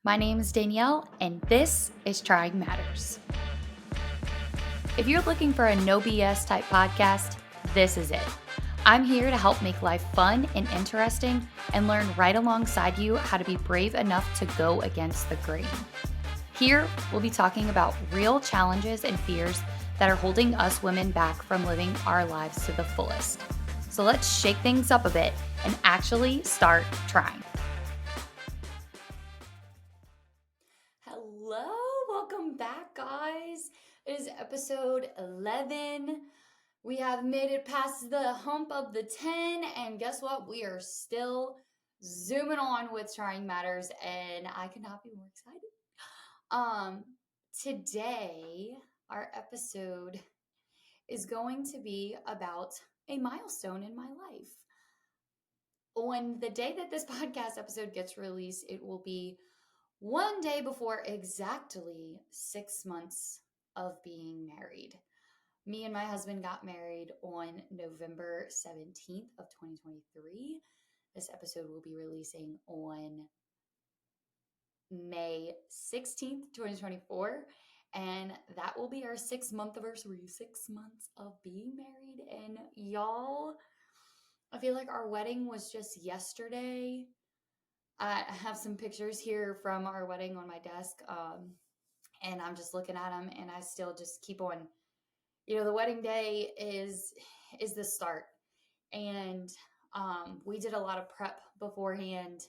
My name is Danielle, and this is Trying Matters. If you're looking for a no BS type podcast, this is it. I'm here to help make life fun and interesting and learn right alongside you how to be brave enough to go against the grain. Here, we'll be talking about real challenges and fears that are holding us women back from living our lives to the fullest. So let's shake things up a bit and actually start trying. Hello, welcome back, guys. It is episode 11. We have made it past the hump of the 10, and guess what? We are still zooming on with Trying Matters, and I could not be more excited. Today, our episode is going to be about a milestone in my life. On the day that this podcast episode gets released, it will be one day before exactly 6 months of being married. Me and my husband got married on November 17th of 2023. This episode will be releasing on May 16th, 2024. And that will be our 6-month anniversary, 6 months of being married. And y'all, I feel like our wedding was just yesterday. I have some pictures here from our wedding on my desk. And I'm just looking at them and I still just keep on, the wedding day is the start. And we did a lot of prep beforehand,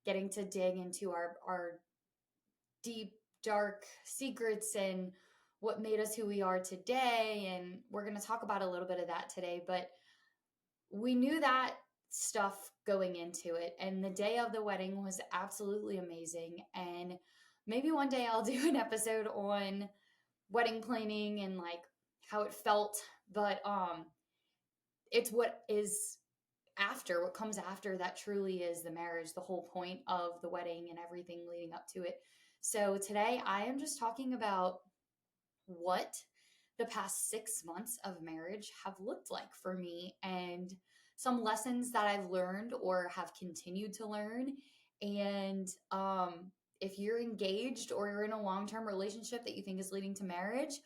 getting to dig into our deep, dark secrets and what made us who we are today. And we're going to talk about a little bit of that today, but we knew that stuff going into it. And the day of the wedding was absolutely amazing. And maybe one day I'll do an episode on wedding planning and like how it felt, but it's what comes after that truly is the marriage, the whole point of the wedding and everything leading up to it. So today I am just talking about what the past 6 months of marriage have looked like for me and some lessons that I've learned or have continued to learn. And if you're engaged or you're in a long-term relationship that you think is leading to marriage,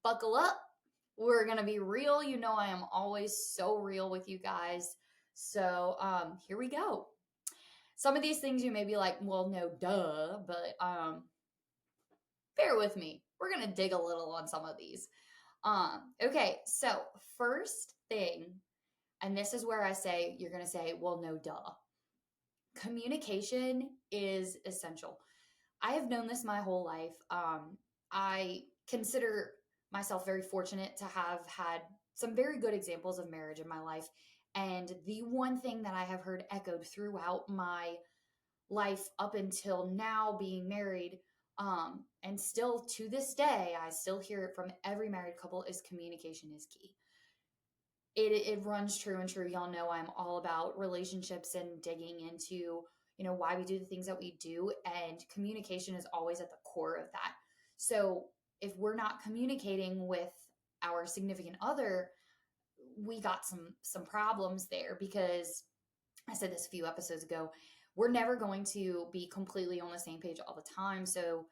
buckle up. We're going to be real. You know, I am always so real with you guys. So here we go. Some of these things you may be like, well, no, duh, but bear with me. We're going to dig a little on some of these. Okay, so first thing, and this is where I say, you're going to say, well, no, duh. Communication is essential. I have known this my whole life. I consider myself very fortunate to have had some very good examples of marriage in my life. And the one thing that I have heard echoed throughout my life up until now being married, and still to this day, I still hear it from every married couple, is communication is key. It runs true and true. Y'all know I'm all about relationships and digging into, why we do the things that we do. And communication is always at the core of that. So if we're not communicating with our significant other, we got some problems there, because I said this a few episodes ago, we're never going to be completely on the same page all the time. So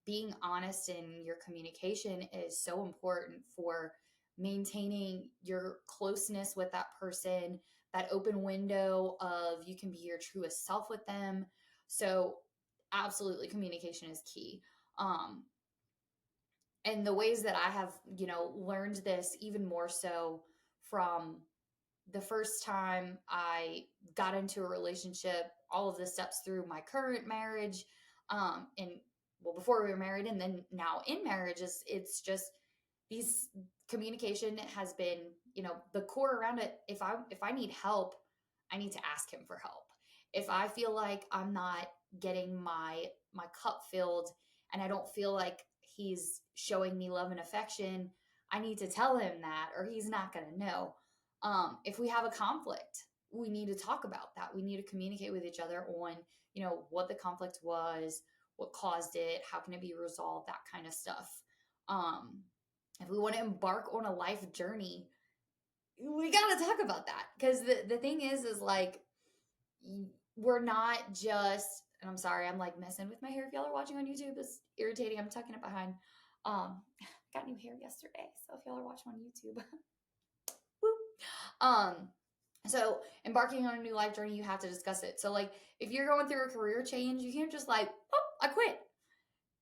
being honest in your communication is so important for maintaining your closeness with that person, that open window of you can be your truest self with them. So absolutely communication is key. And the ways that I have, learned this even more so from the first time I got into a relationship, all of the steps through my current marriage, and well, before we were married, and then now in marriage, it's just these communication has been, the core around it. If I need help, I need to ask him for help. If I feel like I'm not getting my cup filled and I don't feel like he's showing me love and affection, I need to tell him that, or he's not going to know. If we have a conflict, we need to talk about that. We need to communicate with each other on, what the conflict was, what caused it, how can it be resolved, that kind of stuff. If we want to embark on a life journey, we got to talk about that, because the thing is like, we're not just and I'm sorry, I'm like messing with my hair. If y'all are watching on YouTube, it's irritating. I'm tucking it behind. Um, got new hair yesterday, so if y'all are watching on YouTube, woo. Um, so embarking on a new life journey, you have to discuss it. So like, if you're going through a career change, you can't just like, oh, I quit.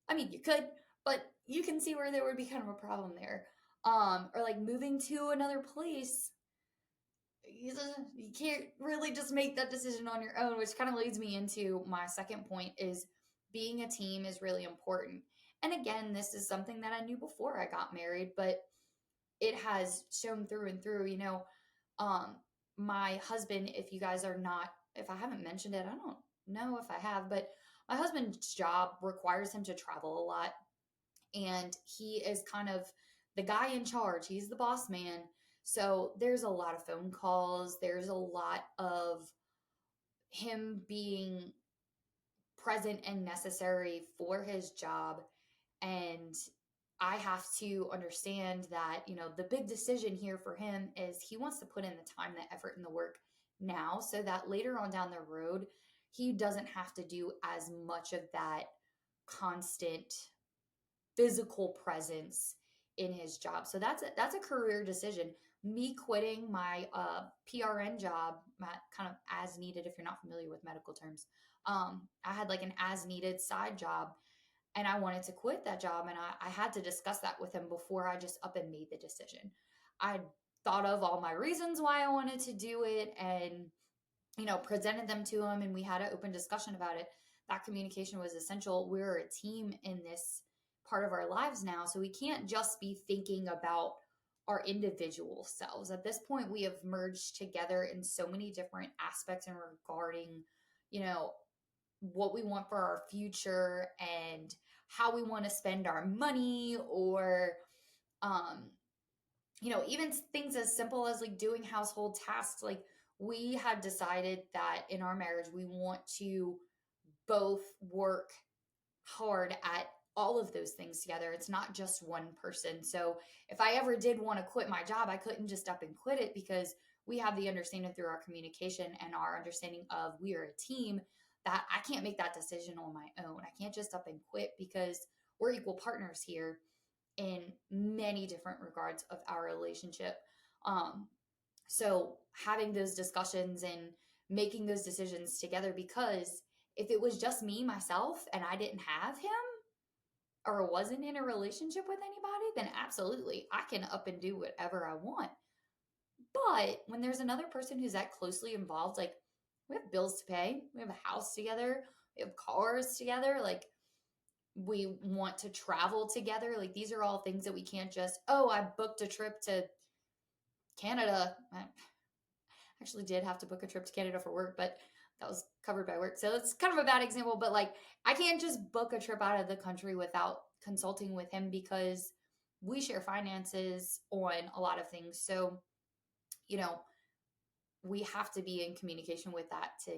I mean, you could, but you can see where there would be kind of a problem there. Or like moving to another place, you can't really just make that decision on your own, which kind of leads me into my second point is being a team is really important. And again, this is something that I knew before I got married, but it has shown through and through, um, my husband, if you guys are not, if I haven't mentioned it, I don't know if I have, but my husband's job requires him to travel a lot. And he is kind of the guy in charge, he's the boss man. So there's a lot of phone calls, there's a lot of him being present and necessary for his job. And I have to understand that, the big decision here for him is he wants to put in the time, the effort, and the work now so that later on down the road, he doesn't have to do as much of that constant physical presence in his job. So that's a career decision. Me quitting my PRN job, my kind of as needed, if you're not familiar with medical terms, I had like an as needed side job, and I wanted to quit that job, and I had to discuss that with him before I just up and made the decision. I thought of all my reasons why I wanted to do it, and presented them to him, and we had an open discussion about it. That communication was essential. We're a team in this part of our lives now, so we can't just be thinking about our individual selves. At this point, we have merged together in so many different aspects and regarding, you know, what we want for our future and how we want to spend our money, or um even things as simple as like doing household tasks. Like, we had decided that in our marriage we want to both work hard at all of those things together. It's not just one person. So if I ever did want to quit my job, I couldn't just up and quit it, because we have the understanding through our communication and our understanding of we are a team, that I can't make that decision on my own. I can't just up and quit, because we're equal partners here in many different regards of our relationship. Um, so having those discussions and making those decisions together, because if it was just me, myself, and I didn't have him or wasn't in a relationship with anybody, then absolutely I can up and do whatever I want. But when there's another person who's that closely involved, like, we have bills to pay, we have a house together, we have cars together, like, we want to travel together. Like, these are all things that we can't just, oh, I booked a trip to Canada. I actually did have to book a trip to Canada for work, but that was covered by work. So it's kind of a bad example, but like, I can't just book a trip out of the country without consulting with him, because we share finances on a lot of things. So, you know, we have to be in communication with that to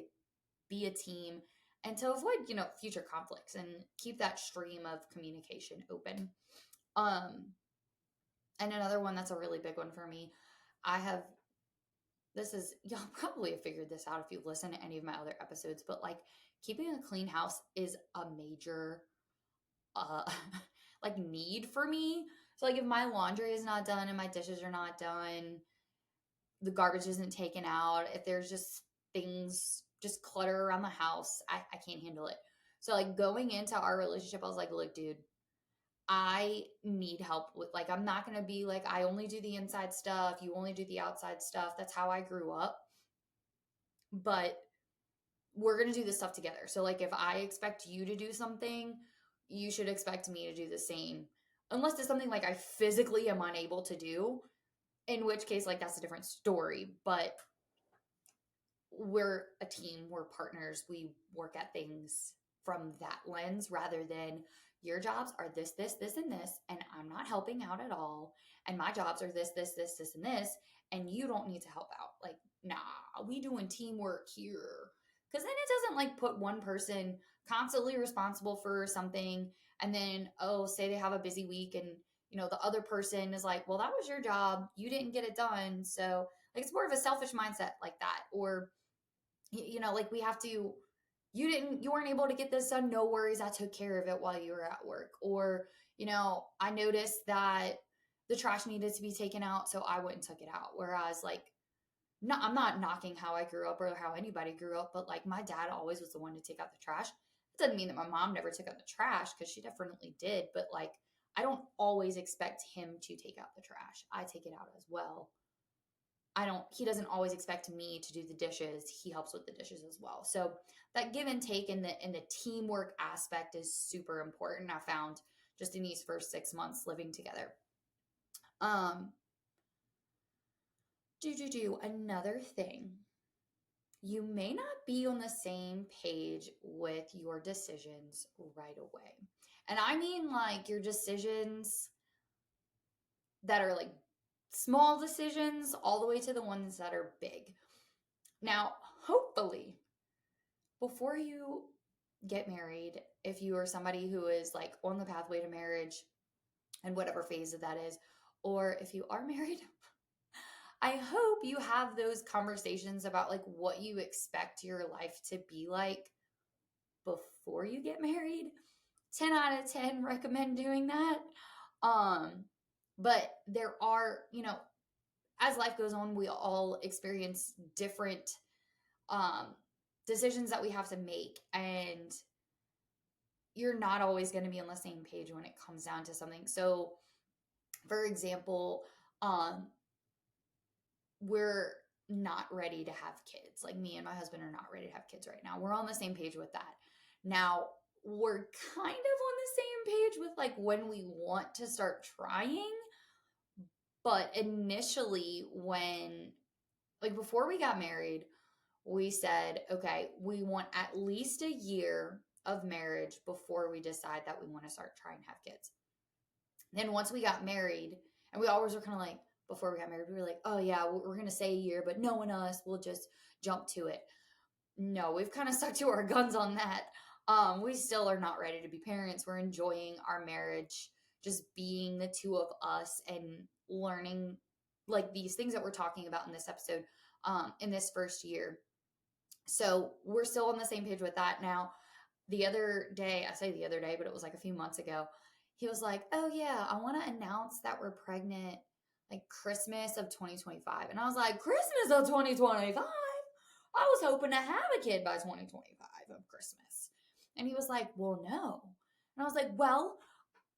be a team and to avoid, future conflicts and keep that stream of communication open. Um, and another one that's a really big one for me, I have, this is, y'all probably have figured this out if you've listened to any of my other episodes, but like, keeping a clean house is a major, uh, like, need for me. So like, if my laundry is not done and my dishes are not done, the garbage isn't taken out, if there's just things, just clutter around the house, I can't handle it. So like, going into our relationship, I was like, look, dude, I need help with, like, I'm not going to be like, I only do the inside stuff, you only do the outside stuff. That's how I grew up. But we're going to do this stuff together. So like, if I expect you to do something, you should expect me to do the same. Unless it's something like I physically am unable to do, in which case, like, that's a different story. But we're a team, we're partners, we work at things from that lens, rather than your jobs are this, and this, and I'm not helping out at all. And my jobs are this, and this, and you don't need to help out. Like, nah, we doing teamwork here. Because then it doesn't like put one person constantly responsible for something, and then, oh, say they have a busy week, and the other person is like, well, that was your job, you didn't get it done. So like, it's more of a selfish mindset like that. Or like, we have to you weren't able to get this done. No worries. I took care of it while you were at work. Or, I noticed that the trash needed to be taken out. So I went and took it out. Whereas like, no, I'm not knocking how I grew up or how anybody grew up, but like my dad always was the one to take out the trash. It doesn't mean that my mom never took out the trash because she definitely did, but like I don't always expect him to take out the trash. I take it out as well. He doesn't always expect me to do the dishes. He helps with the dishes as well. So that give and take in the teamwork aspect is super important. I found just in these first 6 months living together. Um, another thing. You may not be on the same page with your decisions right away. And I mean like your decisions that are like small decisions all the way to the ones that are big. Now, hopefully, before you get married, if you are somebody who is like on the pathway to marriage and whatever phase of that is, or if you are married, I hope you have those conversations about like what you expect your life to be like before you get married. 10 out of 10 recommend doing that. Um, but there are, as life goes on, we all experience different um decisions that we have to make, and you're not always going to be on the same page when it comes down to something. So, for example, um we're not ready to have kids. Like me and my husband are not ready to have kids right now. We're on the same page with that. Now, we're kind of on the same page with like when we want to start trying. But initially, like before we got married, we said, okay, we want at least a year of marriage before we decide that we want to start trying to have kids. Then once we got married, and we always were kind of like, before we got married, we were like, oh yeah, we're going to say a year, but knowing us, we'll just jump to it. No, we've kind of stuck to our guns on that. We still are not ready to be parents. We're enjoying our marriage, just being the two of us and learning like these things that we're talking about in this episode, in this first year. So we're still on the same page with that. Now, the other day, I say the other day, but it was like a few months ago, he was like, oh yeah, I want to announce that we're pregnant like Christmas of 2025. And I was like, Christmas of 2025? I was hoping to have a kid by 2025 of Christmas. And he was like, well, no. And I was like, well,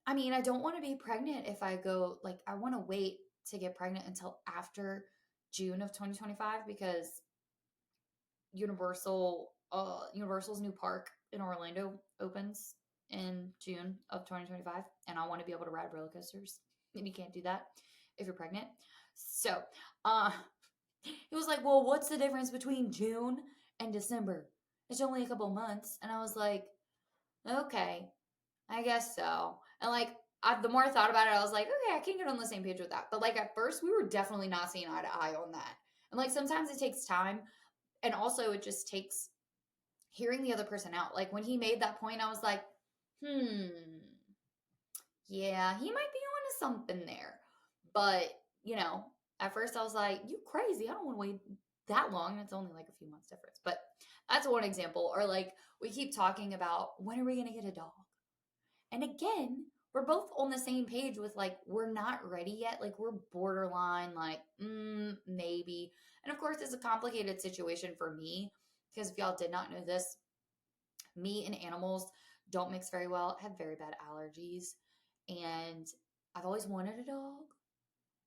I mean, I don't want to be pregnant if I go, like, I want to wait to get pregnant until after June of 2025 because Universal's new park in Orlando opens in June of 2025, and I want to be able to ride roller coasters, and you can't do that if you're pregnant. So, he was like, "Well, what's the difference between June and December? It's only a couple months." And I was like, "Okay, I guess so." And like, the more I thought about it, I was like, "Okay, I can get on the same page with that." But like at first, we were definitely not seeing eye to eye on that. And like sometimes it takes time, and also it just takes hearing the other person out. Like when he made that point, I was like, yeah, he might be onto something there. But, at first I was like, you crazy. I don't want to wait that long. It's only like a few months difference. But that's one example. Or like we keep talking about when are we going to get a dog? And again, we're both on the same page with like, we're not ready yet. Like we're borderline, like, maybe. And of course, it's a complicated situation for me because if y'all did not know this, me and animals don't mix very well. I have very bad allergies. And I've always wanted a dog.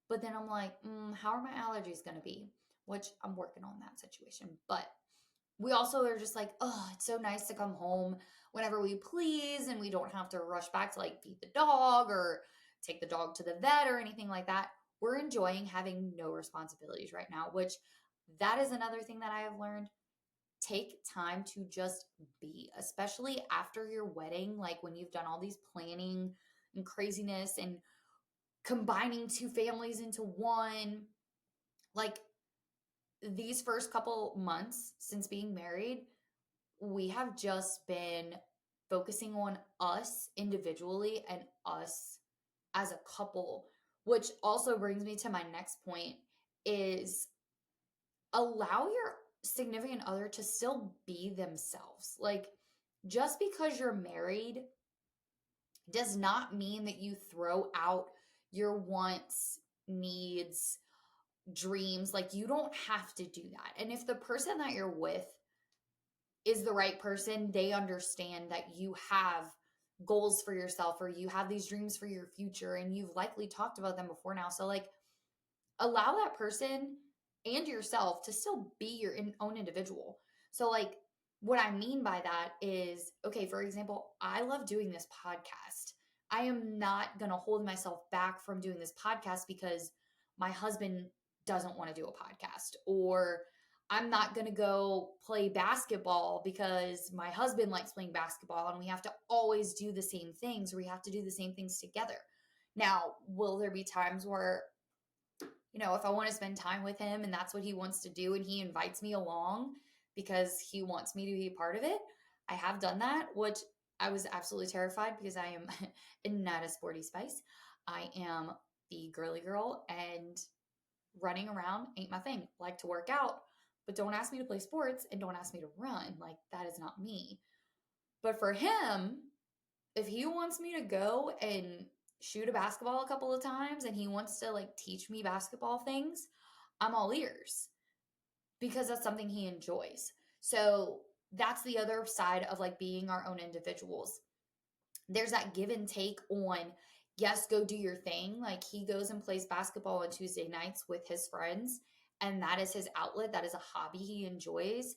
But then I'm like, how are my allergies going to be? Which I'm working on that situation. But we also are just like, oh, it's so nice to come home whenever we please and we don't have to rush back to like feed the dog or take the dog to the vet or anything like that. We're enjoying having no responsibilities right now, which that is another thing that I have learned. Take time to just be, especially after your wedding, like when you've done all these planning and craziness and combining two families into one. Like these first couple months since being married, we have just been focusing on us individually and us as a couple, which also brings me to my next point is allow significant other to still be themselves. Like, just because you're married does not mean that you throw out your wants, needs, dreams. Like, you don't have to do that. And if the person that you're with is the right person, they understand that you have goals for yourself or you have these dreams for your future and you've likely talked about them before now. So, like, allow that person and yourself to still be your own individual. So, like, what I mean by that is, okay, for example, I love doing this podcast. I am not going to hold myself back from doing this podcast because my husband doesn't want to do a podcast, or I'm not going to go play basketball because my husband likes playing basketball and we have to always do the same things, or we have to do the same things together. Now, will there be times where, if I want to spend time with him and that's what he wants to do and he invites me along because he wants me to be a part of it? I have done that, which I was absolutely terrified because I am not a sporty spice. I am the girly girl, and running around ain't my thing. Like to work out, but don't ask me to play sports and don't ask me to run. Like, that is not me. But for him, if he wants me to go and shoot a basketball a couple of times and he wants to like teach me basketball things, I'm all ears because that's something he enjoys. So that's the other side of like being our own individuals. There's that give and take on, yes, go do your thing. Like, he goes and plays basketball on Tuesday nights with his friends, and that is his outlet. That is a hobby he enjoys.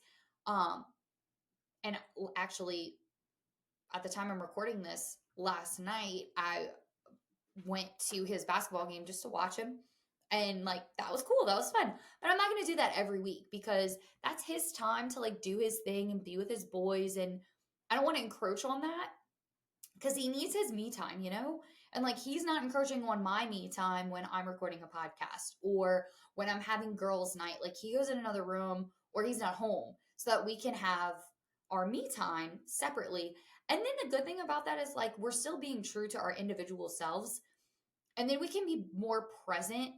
And actually, at the time I'm recording this, last night, I went to his basketball game just to watch him. And like, that was cool. That was fun. But I'm not going to do that every week because that's his time to like do his thing and be with his boys. And I don't want to encroach on that because he needs his me time, And like, he's not encroaching on my me time when I'm recording a podcast or when I'm having girls' night. Like, he goes in another room or he's not home so that we can have our me time separately. And then the good thing about that is like, we're still being true to our individual selves. And then we can be more present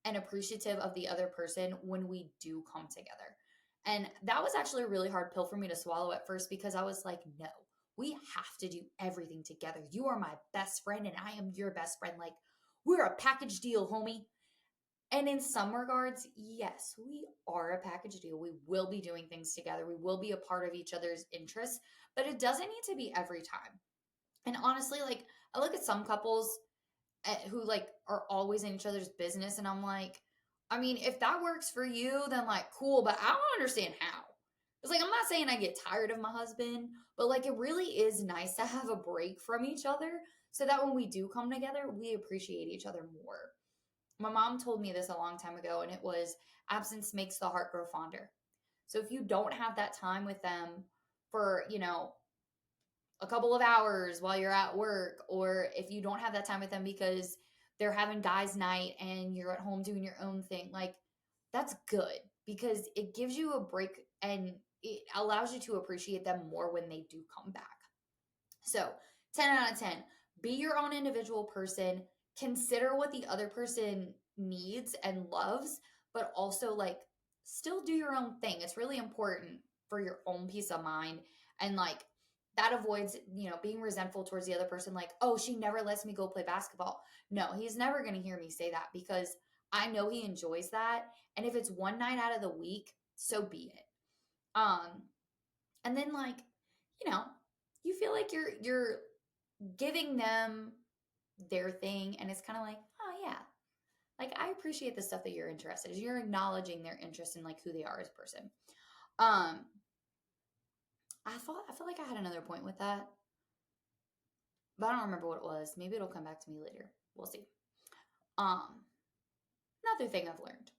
and appreciative of the other person when we do come together. And that was actually a really hard pill for me to swallow at first because I was like, no, we have to do everything together. You are my best friend and I am your best friend. Like, we're a package deal, homie. And in some regards, yes, we are a package deal. We will be doing things together. We will be a part of each other's interests, but it doesn't need to be every time. And honestly, like, I look at some couples who like are always in each other's business, and I'm like, I mean, if that works for you, then like, cool, but I don't understand how. It's like, I'm not saying I get tired of my husband, but like, it really is nice to have a break from each other so that when we do come together, we appreciate each other more. My mom told me this a long time ago, and it was, absence makes the heart grow fonder. So if you don't have that time with them for, a couple of hours while you're at work, or if you don't have that time with them because they're having guys' night and you're at home doing your own thing, like, that's good because it gives you a break and it allows you to appreciate them more when they do come back. So, 10 out of 10, be your own individual person, consider what the other person needs and loves, but also like still do your own thing. It's really important for your own peace of mind. And like, that avoids, being resentful towards the other person. Like, oh, she never lets me go play basketball. No, he's never going to hear me say that because I know he enjoys that. And if it's one night out of the week, so be it. And then like, you feel like you're giving them their thing, and it's kind of like, oh yeah, like, I appreciate the stuff that you're interested in. You're acknowledging their interest in like who they are as a person. I feel like I had another point with that, but I don't remember what it was. Maybe it'll come back to me later. We'll see. Another thing I've learned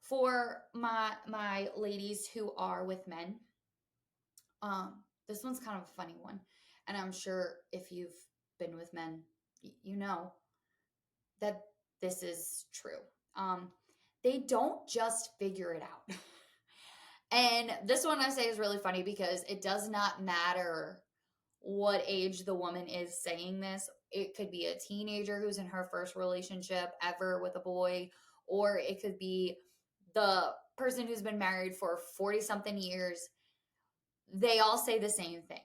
for my ladies who are with men, this one's kind of a funny one, and I'm sure if you've been with men, you know that this is true. They don't just figure it out. And this one I say is really funny because it does not matter what age the woman is saying this. It could be a teenager who's in her first relationship ever with a boy, or it could be the person who's been married for 40 something years, they all say the same thing.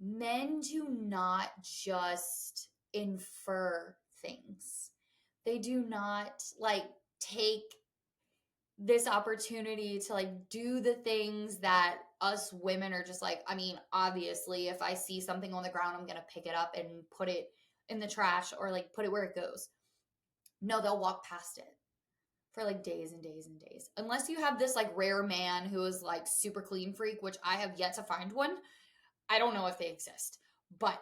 Men do not just infer things. They do not like take this opportunity to like do the things that us women are just like, I mean, obviously, if I see something on the ground, I'm going to pick it up and put it in the trash or like put it where it goes. No, they'll walk past it for like days and days and days. Unless you have this like rare man who is like super clean freak, which I have yet to find one. I don't know if they exist. But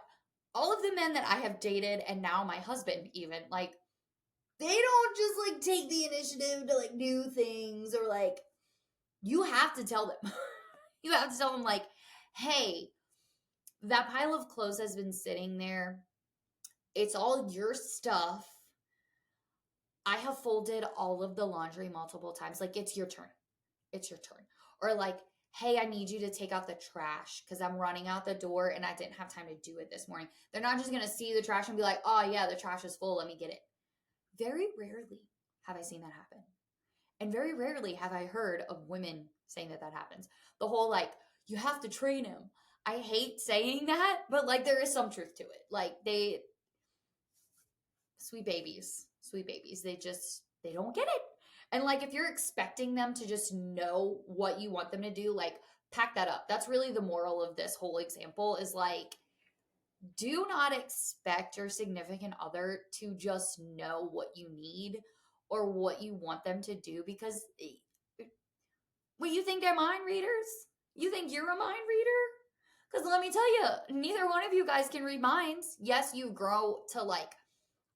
all of the men that I have dated and now my husband even, like, they don't just like take the initiative to like do things or like, you have to tell them. You have to tell them like, hey, that pile of clothes has been sitting there. It's all your stuff. I have folded all of the laundry multiple times. Like, it's your turn. It's your turn. Or like, hey, I need you to take out the trash because I'm running out the door and I didn't have time to do it this morning. They're not just going to see the trash and be like, oh, yeah, the trash is full. Let me get it. Very rarely have I seen that happen. And very rarely have I heard of women saying that that happens. The whole like, you have to train him. I hate saying that, but like there is some truth to it. Like sweet babies, they don't get it. And like if you're expecting them to just know what you want them to do, like pack that up. That's really the moral of this whole example is like, do not expect your significant other to just know what you need or what you want them to do because you think they're mind readers? You think you're a mind reader? Because let me tell you, neither one of you guys can read minds. Yes, you grow to like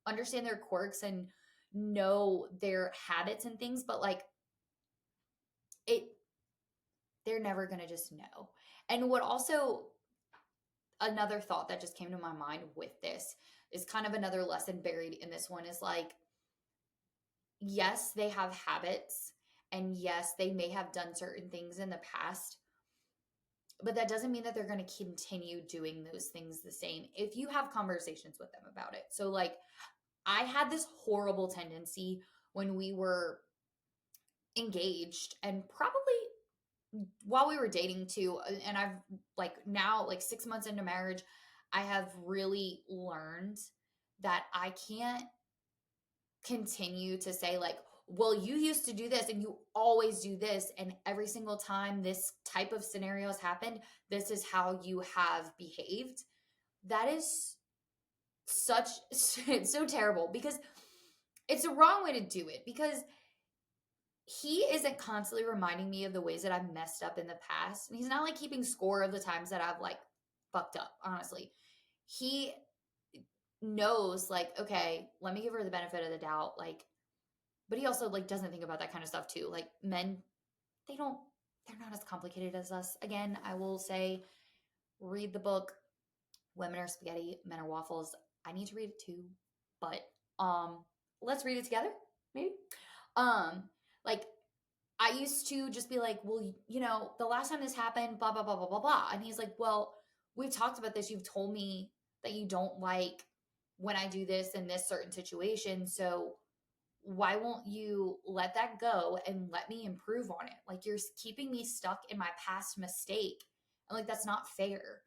understand their quirks and know their habits and things, but like they're never going to just know. And what also, another thought that just came to my mind with this is kind of another lesson buried in this one is like, yes, they have habits and yes, they may have done certain things in the past, but that doesn't mean that they're going to continue doing those things the same if you have conversations with them about it. So like I had this horrible tendency when we were engaged and probably while we were dating too, and I've like now like 6 months into marriage, I have really learned that I can't continue to say like, well, you used to do this and you always do this, and every single time this type of scenario has happened, this is how you have behaved. That is such it's so terrible because it's a wrong way to do it, because he isn't constantly reminding me of the ways that I've messed up in the past, and he's not like keeping score of the times that I've like fucked up. Honestly, he knows like, okay, let me give her the benefit of the doubt, like, but he also like doesn't think about that kind of stuff too. Like men, they're not as complicated as us. Again, I will say, read the book Women Are Spaghetti, Men Are Waffles. I need to read it too, but let's read it together, maybe. Like I used to just be like, well, you know, the last time this happened, blah blah blah blah blah blah, and he's like, well, we've talked about this. You've told me that you don't like when I do this in this certain situation, so why won't you let that go and let me improve on it? Like you're keeping me stuck in my past mistake, and like that's not fair.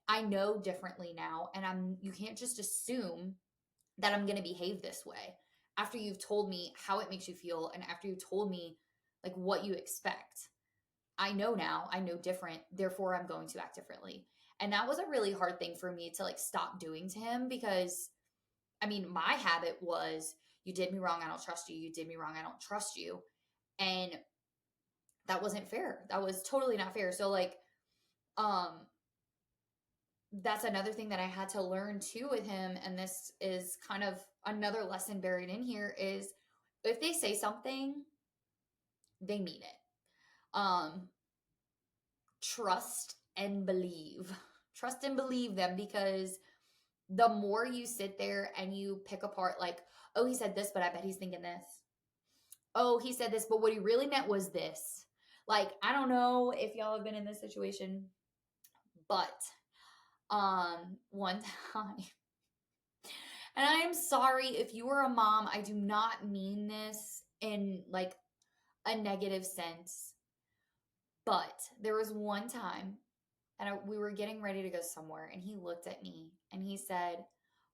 I know differently now, and you can't just assume that I'm going to behave this way after you've told me how it makes you feel and after you've told me like what you expect. I know now, I know different, therefore I'm going to act differently. And that was a really hard thing for me to like stop doing to him, because I mean, my habit was, you did me wrong, I don't trust you. You did me wrong, I don't trust you. And that wasn't fair. That was totally not fair. So like, that's another thing that I had to learn too with him. And this is kind of another lesson buried in here is, if they say something, they mean it. Trust and believe. Trust and believe them, because the more you sit there and you pick apart like, oh, he said this, but I bet he's thinking this. Oh, he said this, but what he really meant was this. Like, I don't know if y'all have been in this situation, but one time, and I am sorry if you are a mom, I do not mean this in like a negative sense. But there was one time, and we were getting ready to go somewhere, and he looked at me and he said,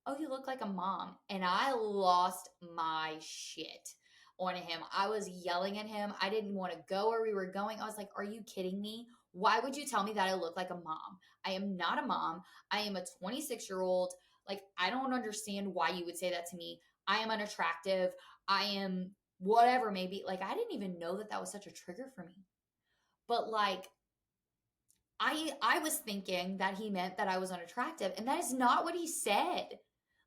"Oh, you look like a mom." And I lost my shit on him. I was yelling at him. I didn't want to go where we were going. I was like, "Are you kidding me? Why would you tell me that I look like a mom? I am not a mom. I am a 26-year-old. Like, I don't understand why you would say that to me. I am unattractive. I am whatever, maybe." Like, I didn't even know that that was such a trigger for me. But like, I was thinking that he meant that I was unattractive, and that is not what he said.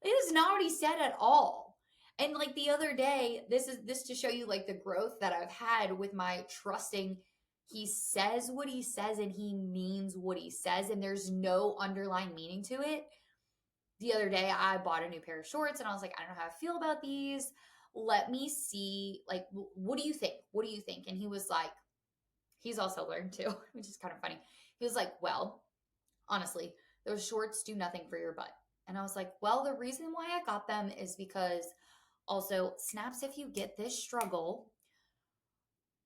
It is not what he said at all. And like the other day, this to show you like the growth that I've had with my trusting. He says what he says and he means what he says, and there's no underlying meaning to it. The other day, I bought a new pair of shorts, and I was like, I don't know how I feel about these. Let me see. Like, what do you think? What do you think? And he was like, he's also learned too, which is kind of funny. He was like, well, honestly, those shorts do nothing for your butt. And I was like, well, the reason why I got them is because also, snaps, if you get this struggle,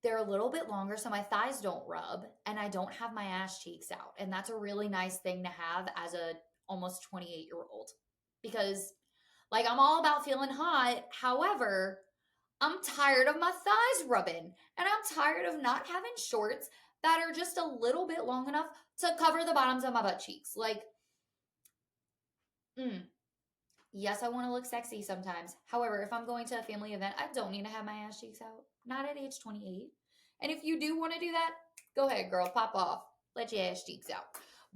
they're a little bit longer so my thighs don't rub and I don't have my ass cheeks out. And that's a really nice thing to have as a almost 28-year-old, because like I'm all about feeling hot. However, I'm tired of my thighs rubbing, and I'm tired of not having shorts that are just a little bit long enough to cover the bottoms of my butt cheeks. Like, yes, I want to look sexy sometimes. However, if I'm going to a family event, I don't need to have my ass cheeks out. Not at age 28. And if you do want to do that, go ahead, girl, pop off. Let your ass cheeks out.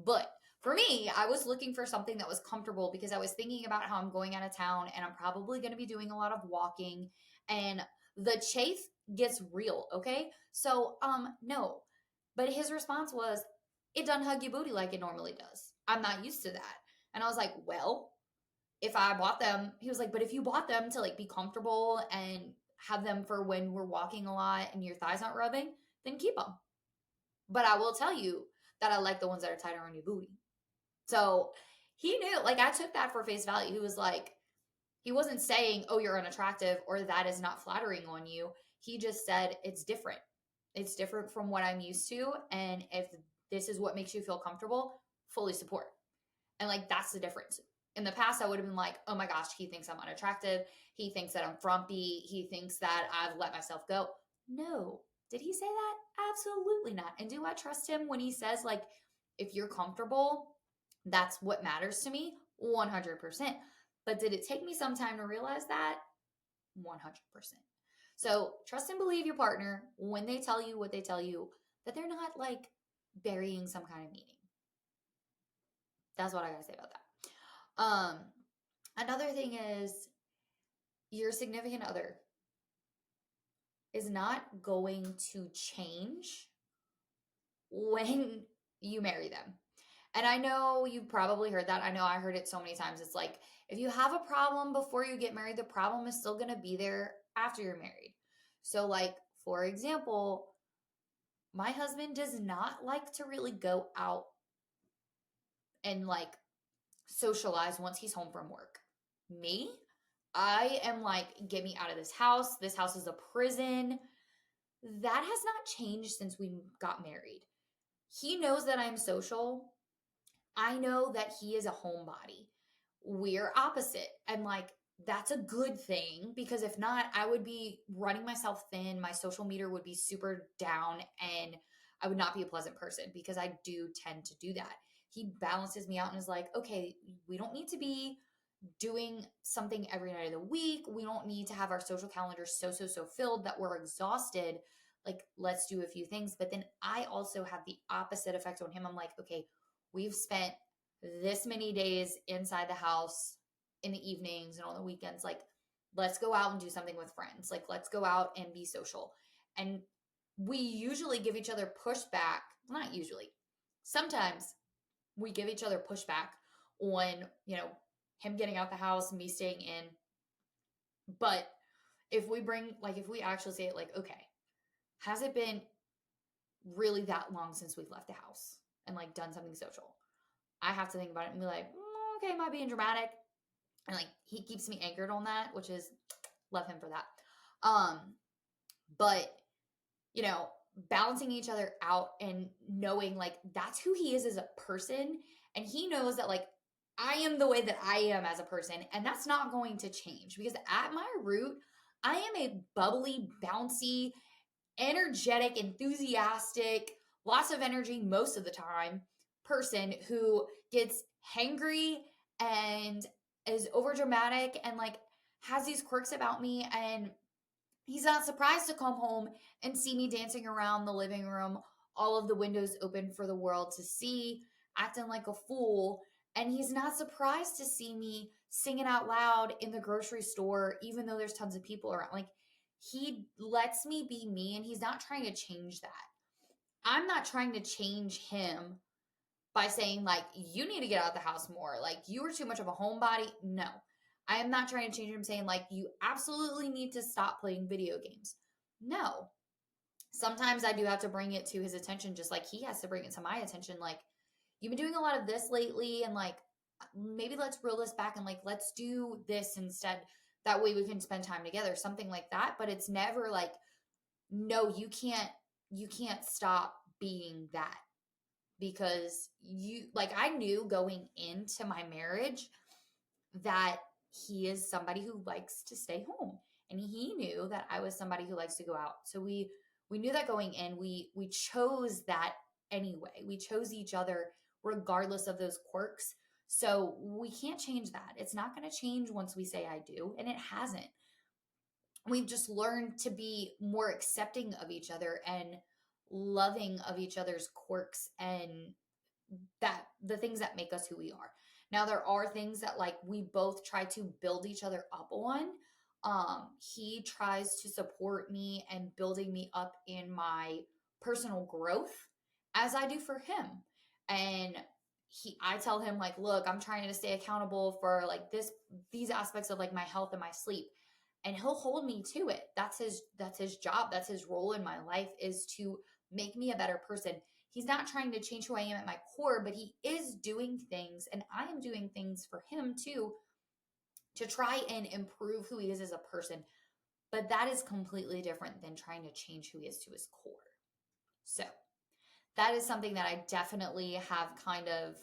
But for me, I was looking for something that was comfortable because I was thinking about how I'm going out of town and I'm probably going to be doing a lot of walking, and the chafe gets real, okay? So, no. But his response was, it doesn't hug your booty like it normally does. I'm not used to that. And I was like, well, if I bought them, he was like, but if you bought them to like be comfortable and have them for when we're walking a lot and your thighs aren't rubbing, then keep them. But I will tell you that I like the ones that are tighter on your booty. So he knew, like, I took that for face value. He was like, he wasn't saying, oh, you're unattractive or that is not flattering on you. He just said, it's different. It's different from what I'm used to. And if this is what makes you feel comfortable, fully support. And like, that's the difference. In the past, I would have been like, oh my gosh, he thinks I'm unattractive. He thinks that I'm frumpy. He thinks that I've let myself go. No. Did he say that? Absolutely not. And do I trust him when he says, like, if you're comfortable, that's what matters to me? 100%. But did it take me some time to realize that? 100%. So trust and believe your partner when they tell you what they tell you, that they're not like burying some kind of meaning. That's what I gotta say about that. Another thing is, your significant other is not going to change when you marry them. And I know you've probably heard that. I know I heard it so many times. It's like, if you have a problem before you get married, the problem is still going to be there after you're married. So, like, for example, my husband does not like to really go out and like socialize once he's home from work. Me, I am like, get me out of this house. This house is a prison. That has not changed since we got married. He knows that I'm social. I know that he is a homebody. We're opposite. And like, that's a good thing, because if not, I would be running myself thin. My social meter would be super down and I would not be a pleasant person, because I do tend to do that. He balances me out and is like, okay, we don't need to be doing something every night of the week. We don't need to have our social calendar so filled that we're exhausted. Like, let's do a few things. But then I also have the opposite effect on him. I'm like, okay, we've spent this many days inside the house in the evenings and on the weekends. Like, let's go out and do something with friends. Like, let's go out and be social. And we usually give each other pushback. Well, not usually. Sometimes we give each other pushback on, him getting out the house, me staying in. But if we actually say it like, okay, has it been really that long since we've left the house and like done something social? I have to think about it and be like, okay, am I being dramatic? And like, he keeps me anchored on that, which is, love him for that. But you know, balancing each other out and knowing like that's who he is as a person. And he knows that like I am the way that I am as a person, and that's not going to change because at my root, I am a bubbly, bouncy, energetic, enthusiastic, lots of energy most of the time person who gets hangry and is over dramatic and like has these quirks about me. And he's not surprised to come home and see me dancing around the living room, all of the windows open for the world to see, acting like a fool. And he's not surprised to see me singing out loud in the grocery store, even though there's tons of people around. Like, he lets me be me, and he's not trying to change that. I'm not trying to change him by saying, like, you need to get out of the house more. Like, you are too much of a homebody. No. I am not trying to change him saying, like, you absolutely need to stop playing video games. No. Sometimes I do have to bring it to his attention, just like he has to bring it to my attention. Like, you've been doing a lot of this lately, and like, maybe let's reel this back and like, let's do this instead. That way we can spend time together, something like that. But it's never like, no, you can't stop being that because you like I knew going into my marriage that he is somebody who likes to stay home, and he knew that I was somebody who likes to go out. So we knew that going in. We chose that anyway. We chose each other regardless of those quirks. So we can't change that. It's not going to change once we say I do, and it hasn't. We've just learned to be more accepting of each other and loving of each other's quirks and that the things that make us who we are. Now there are things that like we both try to build each other up on. He tries to support me and building me up in my personal growth as I do for him. And I tell him like, look, I'm trying to stay accountable for like these aspects of like my health and my sleep. And he'll hold me to it. That's his job. That's his role in my life, is to make me a better person. He's not trying to change who I am at my core, but he is doing things, and I am doing things for him too, to try and improve who he is as a person. But that is completely different than trying to change who he is to his core. So that is something that I definitely have kind of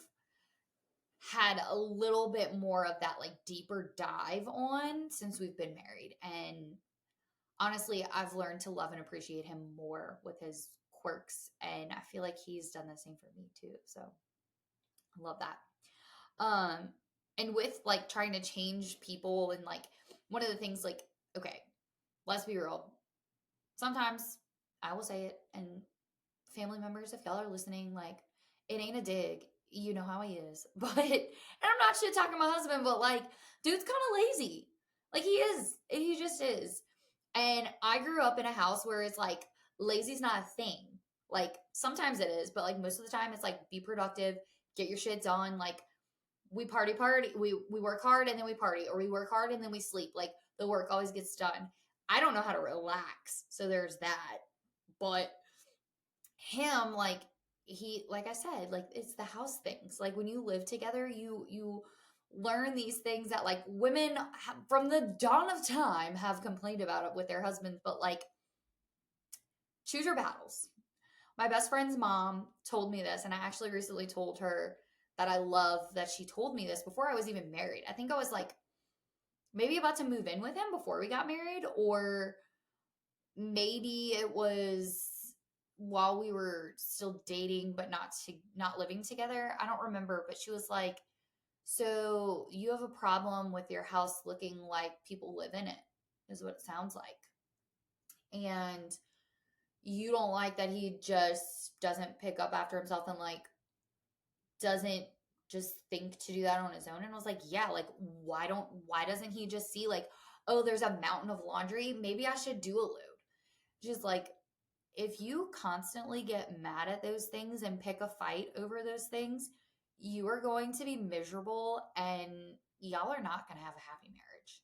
had a little bit more of that like deeper dive on since we've been married. And honestly, I've learned to love and appreciate him more with his quirks, and I feel like he's done the same for me too. So I love that. And with like trying to change people, and like one of the things, like, okay, let's be real. Sometimes I will say it, and family members, if y'all are listening, like, it ain't a dig. You know how he is. But, and I'm not shit talking my husband, but like, dude's kind of lazy. Like, he is. He just is. And I grew up in a house where it's like, lazy's not a thing. Like, sometimes it is, but like most of the time it's like, be productive, get your shit done. Like, we party, we work hard and then we party, or we work hard and then we sleep. Like, the work always gets done. I don't know how to relax. So there's that. But him, like, he, like I said, like, it's the house things. Like, when you live together, you learn these things that like women from the dawn of time have complained about it with their husbands. But like, choose your battles. My best friend's mom told me this, and I actually recently told her that I love that she told me this before I was even married. I think I was like maybe about to move in with him before we got married, or maybe it was while we were still dating but not living together. I don't remember, but she was like, so you have a problem with your house looking like people live in it, is what it sounds like. And you don't like that he just doesn't pick up after himself and like doesn't just think to do that on his own. And I was like, yeah, like, why doesn't he just see like, oh, there's a mountain of laundry, maybe I should do a load. Just like, if you constantly get mad at those things and pick a fight over those things, you are going to be miserable, and y'all are not going to have a happy marriage.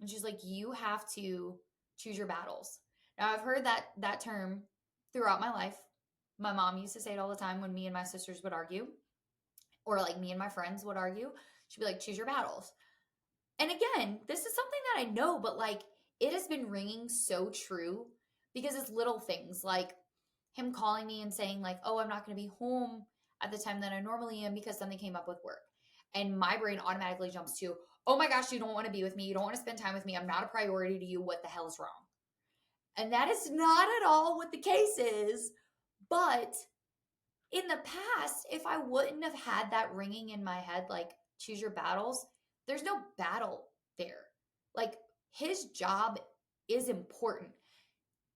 And she's like, you have to choose your battles. Now, I've heard that term throughout my life. My mom used to say it all the time when me and my sisters would argue, or like me and my friends would argue. She'd be like, choose your battles. And again, this is something that I know, but like, it has been ringing so true because it's little things like him calling me and saying like, "Oh, I'm not going to be home at the time that I normally am because something came up with work." And my brain automatically jumps to, "Oh my gosh, you don't want to be with me. You don't want to spend time with me. I'm not a priority to you. What the hell is wrong?" And that is not at all what the case is. But in the past, if I wouldn't have had that ringing in my head, like, choose your battles, there's no battle there. Like, his job is important.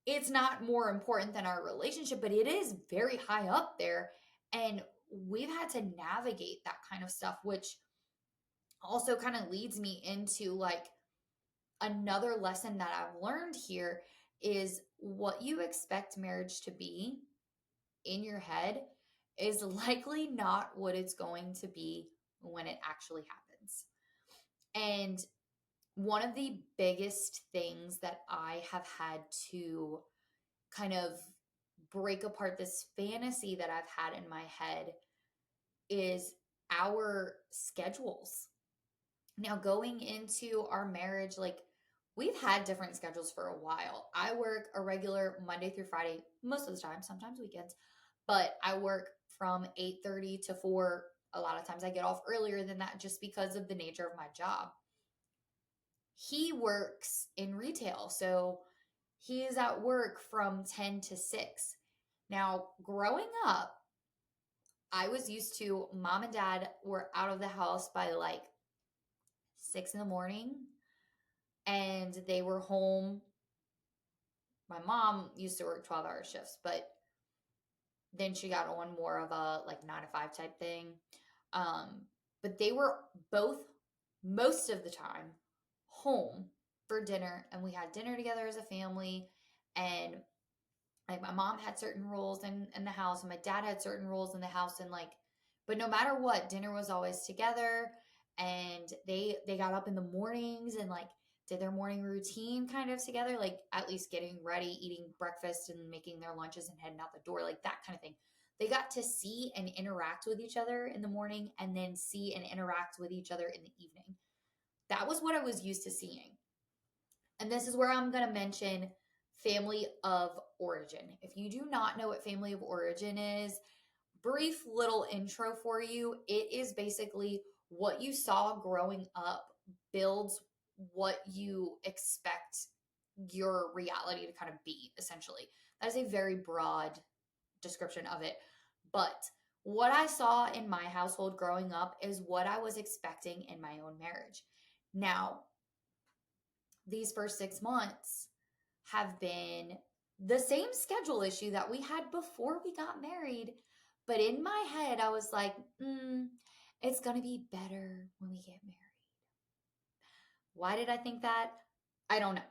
It's not more important than our relationship, but it is very high up there. And we've had to navigate that kind of stuff, which also kind of leads me into like another lesson that I've learned here is what you expect marriage to be in your head is likely not what it's going to be when it actually happens. And one of the biggest things that I have had to kind of break apart this fantasy that I've had in my head is our schedules. Now, going into our marriage, like, we've had different schedules for a while. I work a regular Monday through Friday most of the time, sometimes weekends, but I work from 8:30 to 4. A lot of times I get off earlier than that just because of the nature of my job. He works in retail, so he is at work from 10 to 6. Now, growing up, I was used to mom and dad were out of the house by like 6 in the morning and they were home. My mom used to work 12-hour shifts, but then she got on more of a like 9 to 5 type thing. But they were both most of the time home for dinner, and we had dinner together as a family. And like my mom had certain roles in the house, and my dad had certain roles in the house, and like, but no matter what, dinner was always together. And they got up in the mornings and like did their morning routine kind of together, like at least getting ready, eating breakfast and making their lunches and heading out the door, like that kind of thing. They got to see and interact with each other in the morning and then see and interact with each other in the evening. That was what I was used to seeing. And this is where I'm going to mention family of origin. If you do not know what family of origin is, brief little intro for you. It is basically what you saw growing up builds what you expect your reality to kind of be, essentially. That is a very broad description of it. But what I saw in my household growing up is what I was expecting in my own marriage. Now, these first 6 months have been the same schedule issue that we had before we got married. But in my head, I was like, it's going to be better when we get married. Why did I think that? I don't know.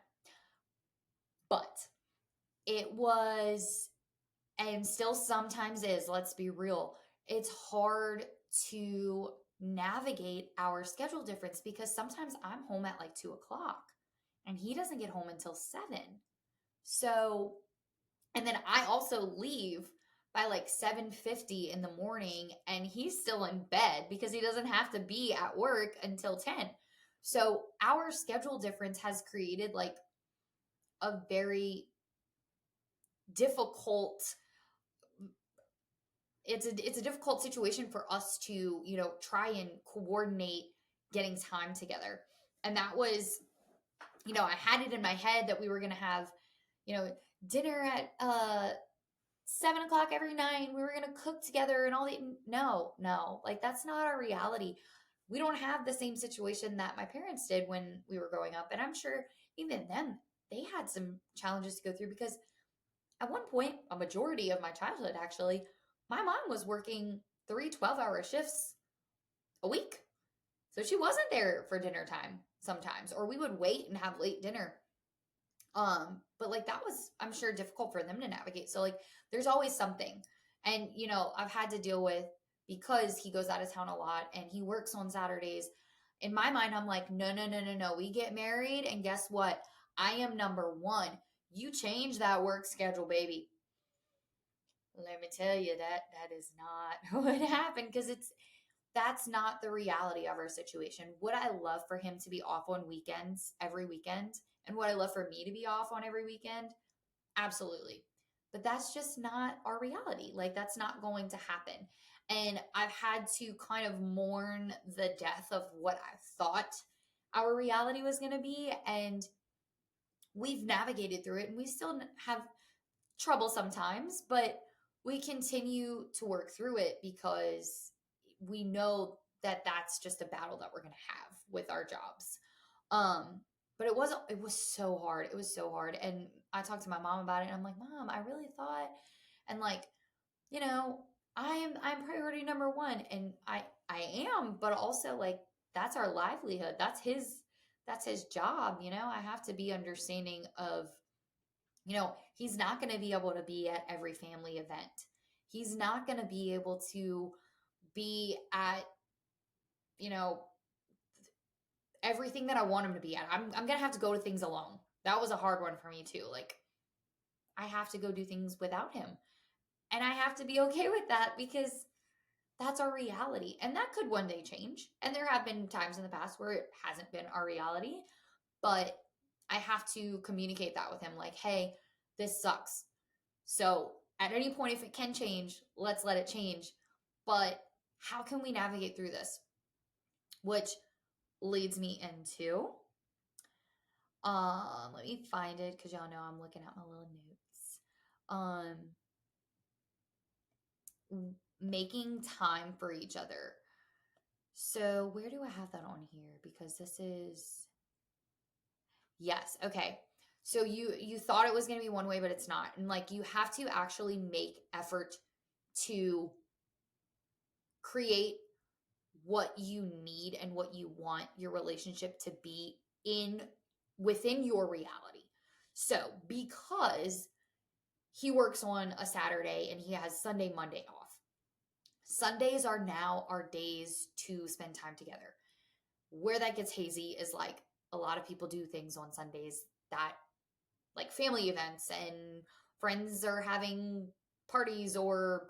But it was, and still sometimes is, let's be real, it's hard to navigate our schedule difference because sometimes I'm home at like 2 o'clock and he doesn't get home until 7. So, and then I also leave by like 7:50 in the morning and he's still in bed because he doesn't have to be at work until 10. So our schedule difference has created like a very difficult, it's a difficult situation for us to, try and coordinate getting time together. And that was, I had it in my head that we were going to have, dinner at 7 o'clock every night. We were going to cook together and all that. No, like that's not our reality. We don't have the same situation that my parents did when we were growing up. And I'm sure even then they had some challenges to go through because at one point, a majority of my childhood, actually, my mom was working 3 12-hour shifts a week. So she wasn't there for dinner time sometimes, or we would wait and have late dinner. But like that was, I'm sure, difficult for them to navigate. So like there's always something. And I've had to deal with, because he goes out of town a lot and he works on Saturdays. In my mind, I'm like, no. We get married and guess what? I am number one. You change that work schedule, baby. Let me tell you that is not what happened, because that's not the reality of our situation. Would I love for him to be off on weekends every weekend? And would I love for me to be off on every weekend? Absolutely. But that's just not our reality. Like, that's not going to happen. And I've had to kind of mourn the death of what I thought our reality was going to be. And we've navigated through it, and we still have trouble sometimes, but we continue to work through it because we know that that's just a battle that we're going to have with our jobs. But it was so hard. It was so hard. And I talked to my mom about it, and I'm like, "Mom, I really thought," and like, you know, I'm priority number one, and I am, but also like that's our livelihood. That's his job, I have to be understanding of, he's not going to be able to be at every family event. He's not going to be able to be at, you know, everything that I want him to be at. I'm going to have to go to things alone. That was a hard one for me too. Like, I have to go do things without him. And I have to be okay with that because that's our reality. And that could one day change. And there have been times in the past where it hasn't been our reality, but I have to communicate that with him like, hey, this sucks. So at any point, if it can change, let's let it change. But how can we navigate through this? Which leads me into, let me find it because y'all know I'm looking at my little notes. Making time for each other. So where do I have that on here? Because this is, yes, okay. So you thought it was going to be one way, but it's not. And like, you have to actually make effort to create what you need and what you want your relationship to be in within your reality. So, because he works on a Saturday and he has Sunday, Monday off. Sundays are now our days to spend time together. Where that gets hazy is like a lot of people do things on Sundays that, like family events, and friends are having parties or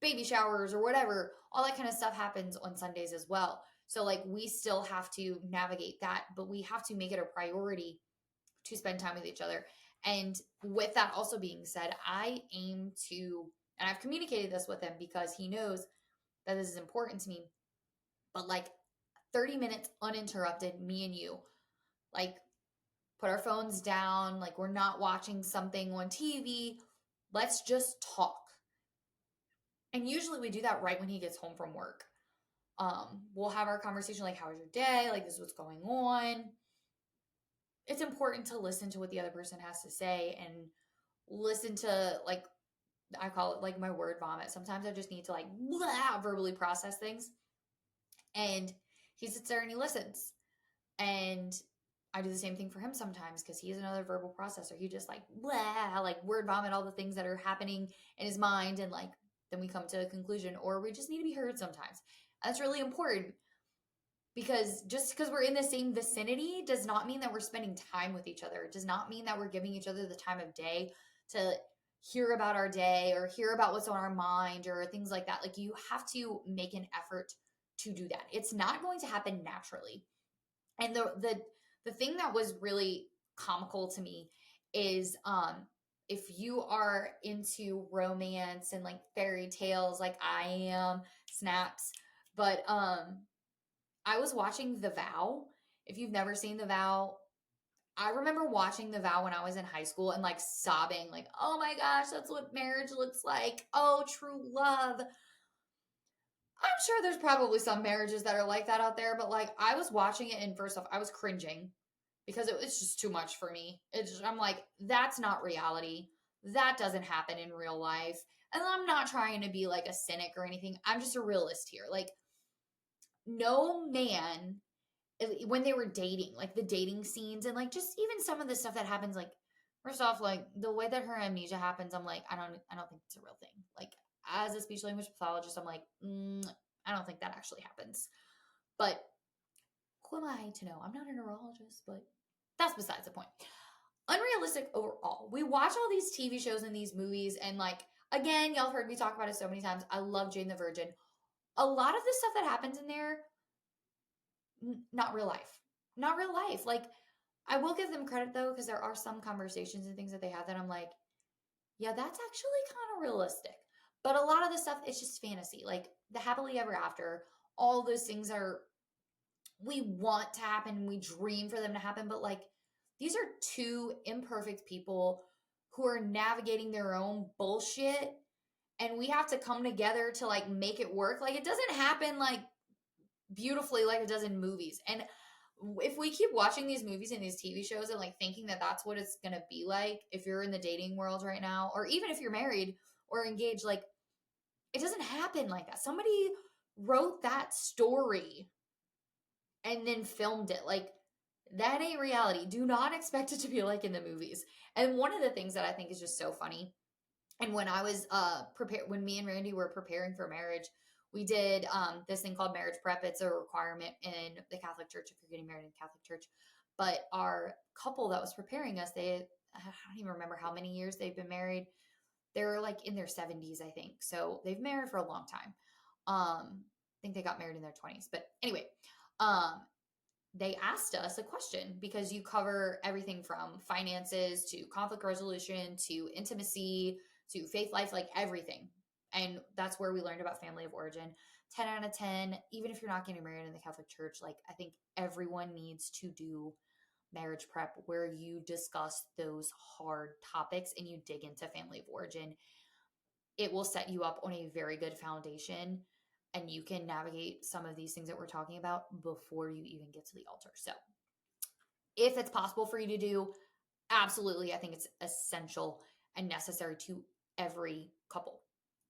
baby showers or whatever. All that kind of stuff happens on Sundays as well. So, like, we still have to navigate that, but we have to make it a priority to spend time with each other. And with that also being said, I aim to, and I've communicated this with him because he knows that this is important to me, but like 30 minutes uninterrupted, me and you, like, put our phones down, like we're not watching something on TV. Let's just talk. And usually we do that right when he gets home from work. We'll have our conversation like, how was your day? Like, this is what's going on. It's important to listen to what the other person has to say and listen to, like, I call it like my word vomit. Sometimes I just need to like blah, verbally process things. And he sits there and he listens. And I do the same thing for him sometimes because he's another verbal processor. He just like blah, like word vomit all the things that are happening in his mind, and like then we come to a conclusion, or we just need to be heard sometimes. That's really important because just because we're in the same vicinity does not mean that we're spending time with each other. It does not mean that we're giving each other the time of day to hear about our day or hear about what's on our mind or things like that. Like, you have to make an effort to do that. It's not going to happen naturally. And the thing that was really comical to me is if you are into romance and like fairy tales like I am, snaps, but I was watching The Vow. If you've never seen The Vow, I remember watching The Vow when I was in high school and like sobbing, like, oh my gosh, that's what marriage looks like. Oh, true love. I'm sure there's probably some marriages that are like that out there, but like, I was watching it, and first off, I was cringing because it was just too much for me. I'm like, that's not reality. That doesn't happen in real life. And I'm not trying to be like a cynic or anything. I'm just a realist here. Like, no man, when they were dating, like the dating scenes and like just even some of the stuff that happens, like, first off, like the way that her amnesia happens, I'm like, I don't think it's a real thing. Like, as a speech language pathologist, I'm like, I don't think that actually happens. But who am I to know? I'm not a neurologist, but that's besides the point. Unrealistic overall. We watch all these TV shows and these movies, and like, again, y'all have heard me talk about it so many times. I love Jane the Virgin. A lot of the stuff that happens in there, not real life. Not real life. Like, I will give them credit though, because there are some conversations and things that they have that I'm like, yeah, that's actually kind of realistic. But a lot of the stuff is just fantasy. Like the happily ever after, all those things are, we want to happen, we dream for them to happen, but like these are two imperfect people who are navigating their own bullshit, and we have to come together to like make it work. Like it doesn't happen like beautifully like it does in movies. And if we keep watching these movies and these TV shows and like thinking that that's what it's going to be like if you're in the dating world right now, or even if you're married or engaged, like it doesn't happen like that. Somebody wrote that story and then filmed it. Like that ain't reality. Do not expect it to be like in the movies. And one of the things that I think is just so funny, and when I was prepared, when me and Randy were preparing for marriage, we did this thing called marriage prep. It's a requirement in the Catholic Church if you're getting married in the Catholic Church. But our couple that was preparing us, I don't even remember how many years they've been married. They're like in their 70s, I think. So they've been married for a long time. I think they got married in their 20s. But anyway, um, they asked us a question because you cover everything from finances to conflict resolution to intimacy to faith life, like everything. And that's where we learned about family of origin. 10 out of 10, even if you're not getting married in the Catholic Church, like I think everyone needs to do marriage prep where you discuss those hard topics and you dig into family of origin. It will set you up on a very good foundation, and you can navigate some of these things that we're talking about before you even get to the altar. So, if it's possible for you to do, absolutely, I think it's essential and necessary to every couple.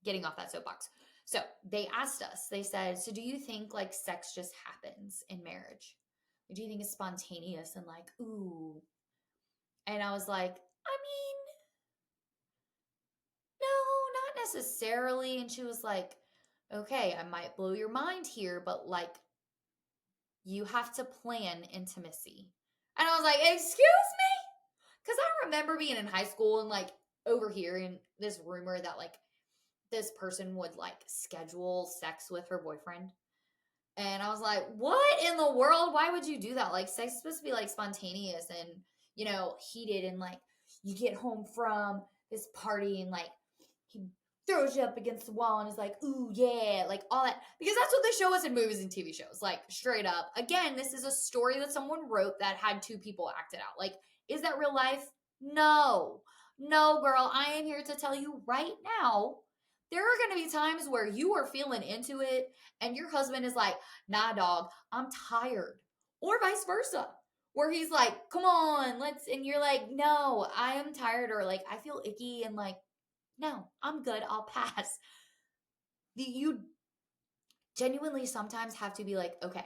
Getting off that soapbox. So, they asked us, they said, so do you think like sex just happens in marriage? Do you think it's spontaneous and like, ooh? And I was like, I mean, no, not necessarily. And she was like, okay, I might blow your mind here, but like, you have to plan intimacy. And I was like, excuse me? Because I remember being in high school and like overhearing this rumor that like this person would like schedule sex with her boyfriend. And I was like, what in the world? Why would you do that? Like, sex is supposed to be like spontaneous and, heated. And like, you get home from this party and like, he throws you up against the wall and is like, ooh, yeah, like all that. Because that's what they show us in movies and TV shows, like straight up. Again, this is a story that someone wrote that had two people act it out. Like, is that real life? No. No, girl, I am here to tell you right now. There are going to be times where you are feeling into it and your husband is like, nah, dog, I'm tired. Or vice versa, where he's like, come on, and you're like, no, I am tired, or like, I feel icky, and like, no, I'm good, I'll pass. You genuinely sometimes have to be like, okay,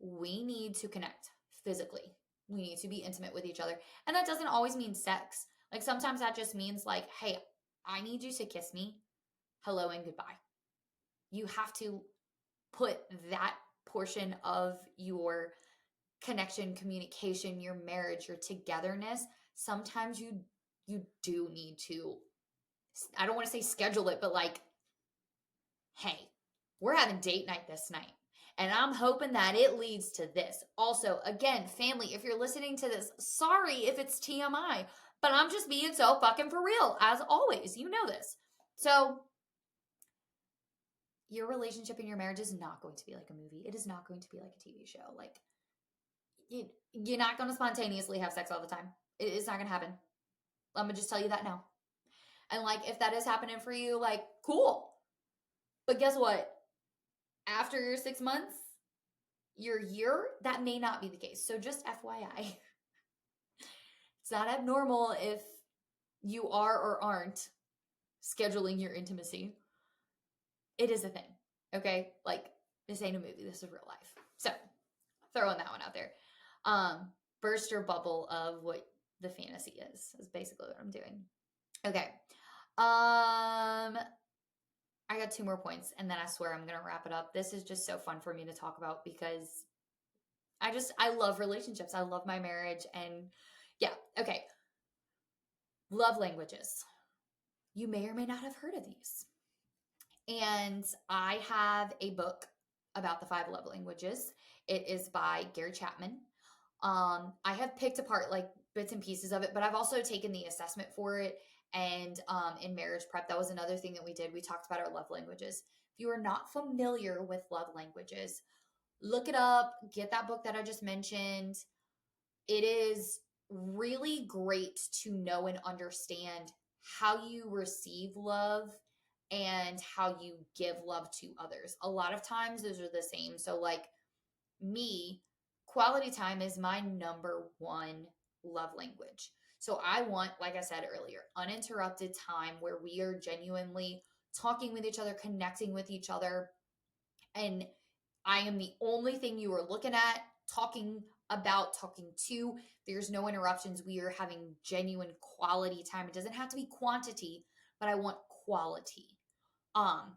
we need to connect physically. We need to be intimate with each other. And that doesn't always mean sex. Like sometimes that just means like, hey, I need you to kiss me. Hello and goodbye. You have to put that portion of your connection, communication, your marriage, your togetherness. Sometimes you do need to, I don't want to say schedule it, but like, hey, we're having date night this night. And I'm hoping that it leads to this. Also, again, family, if you're listening to this, sorry if it's TMI, but I'm just being so fucking for real, as always. You know this. So, your relationship and your marriage is not going to be like a movie. It is not going to be like a TV show. Like, you're not going to spontaneously have sex all the time. It's not going to happen. I'm going to just tell you that now. And like, if that is happening for you, like, cool. But guess what? After your 6 months, your year, that may not be the case. So just FYI, it's not abnormal if you are or aren't scheduling your intimacy. It is a thing, okay? Like, this ain't a movie. This is real life. So, throwing that one out there. Burst your bubble of what the fantasy is basically what I'm doing. Okay. I got 2 more points and then I swear I'm going to wrap it up. This is just so fun for me to talk about because I love relationships. I love my marriage. And yeah, okay. Love languages. You may or may not have heard of these. And I have a book about the 5 love languages. It is by Gary Chapman. I have picked apart like bits and pieces of it, but I've also taken the assessment for it. And in marriage prep, that was another thing that we did. We talked about our love languages. If you are not familiar with love languages, look it up, get that book that I just mentioned. It is really great to know and understand how you receive love and how you give love to others. A lot of times those are the same. So, like me, quality time is my number one love language. So, I want, like I said earlier, uninterrupted time where we are genuinely talking with each other, connecting with each other, and I am the only thing you are looking at, talking about, talking to. There's no interruptions. We are having genuine quality time. It doesn't have to be quantity, but I want quality.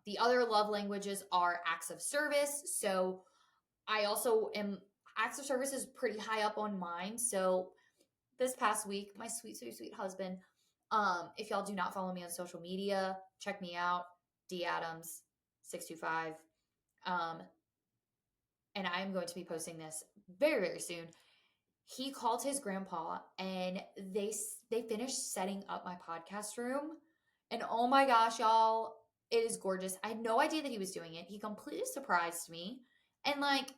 The other love languages are acts of service. So I also am acts of service is pretty high up on mine. So this past week, my sweet, sweet, sweet husband, if y'all do not follow me on social media, check me out, D Adams 625. And I am going to be posting this very, very soon. He called his grandpa and they finished setting up my podcast room. And oh my gosh, y'all, it is gorgeous. I had no idea that he was doing it. He completely surprised me and like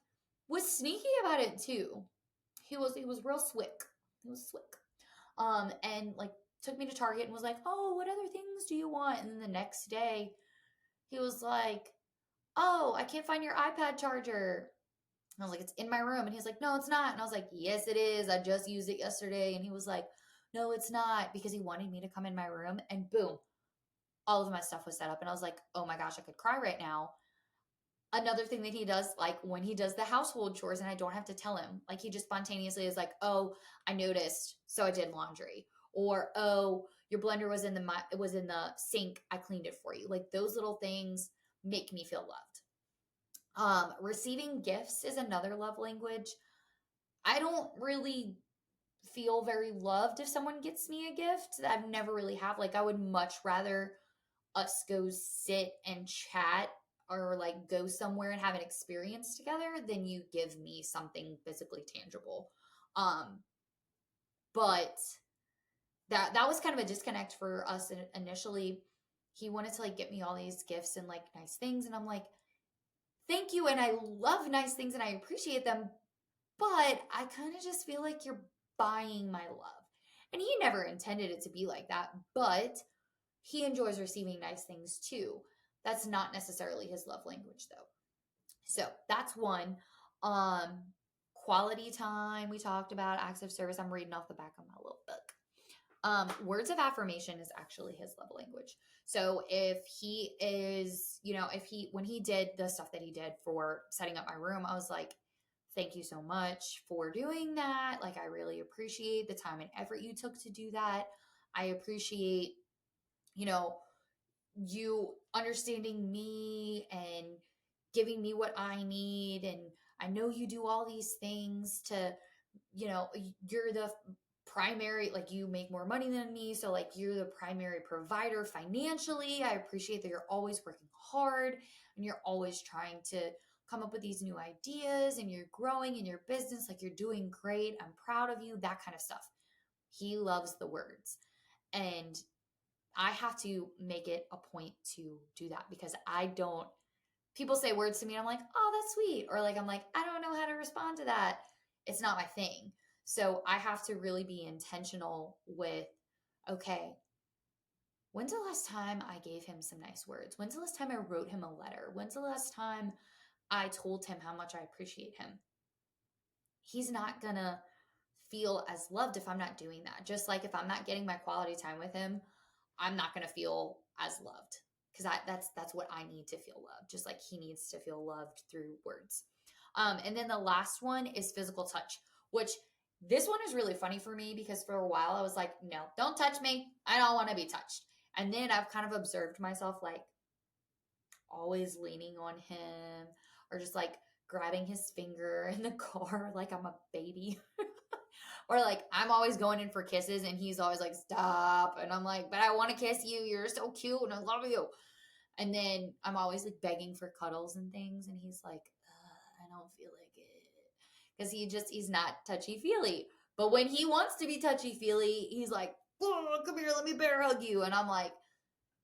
was sneaky about it too. He was real slick. He was slick. And like took me to Target and was like, "Oh, what other things do you want?" And then the next day, he was like, "Oh, I can't find your iPad charger." And I was like, "It's in my room." And he's like, "No, it's not." And I was like, "Yes, it is. I just used it yesterday." And he was like, "No, it's not," because he wanted me to come in my room. And boom, all of my stuff was set up. And I was like, "Oh my gosh, I could cry right now." Another thing that he does, like when he does the household chores and I don't have to tell him, like he just spontaneously is like, "Oh, I noticed, so I did laundry." Or, "Oh, your blender was in the sink, I cleaned it for you." Like those little things make me feel loved. Receiving gifts is another love language. I don't really feel very loved if someone gets me a gift. I've never really have. Like I would much rather us go sit and chat or like go somewhere and have an experience together than you give me something physically tangible. Um, but that was kind of a disconnect for us initially. He wanted to like get me all these gifts and like nice things, and I'm like, thank you, and I love nice things and I appreciate them, but I kind of just feel like you're buying my love. And he never intended it to be like that, but he enjoys receiving nice things too. That's not necessarily his love language though. So that's one. Um, Quality time, we talked about acts of service. I'm reading off the back of my little book. Words of affirmation is actually his love language. So if he is, when he did the stuff that he did for setting up my room, I was like, "Thank you so much for doing that. Like, I really appreciate the time and effort you took to do that. I appreciate, you know, you understanding me and giving me what I need. And I know you do all these things to, you're the primary, like you make more money than me. So like you're the primary provider financially. I appreciate that you're always working hard and you're always trying to come up with these new ideas and you're growing in your business. Like you're doing great. I'm proud of you," that kind of stuff. He loves the words. And I have to make it a point to do that because people say words to me and I'm like, "Oh, that's sweet." Or like, I'm like, "I don't know how to respond to that." It's not my thing. So I have to really be intentional with, okay, when's the last time I gave him some nice words? When's the last time I wrote him a letter? When's the last time I told him how much I appreciate him? He's not gonna feel as loved if I'm not doing that. Just like if I'm not getting my quality time with him, I'm not going to feel as loved because that's what I need to feel loved, just like he needs to feel loved through words. And then the last one is physical touch, which this one is really funny for me because for a while I was like, "No, don't touch me. I don't want to be touched." And then I've kind of observed myself like always leaning on him or just like grabbing his finger in the car like I'm a baby. Or like I'm always going in for kisses and he's always like, "Stop." And I'm like, "But I want to kiss you. You're so cute and I love you." And then I'm always like begging for cuddles and things. And he's like, "I don't feel like it." Because he's not touchy feely. But when he wants to be touchy feely, he's like oh, come here, let me bear hug you. And I'm like,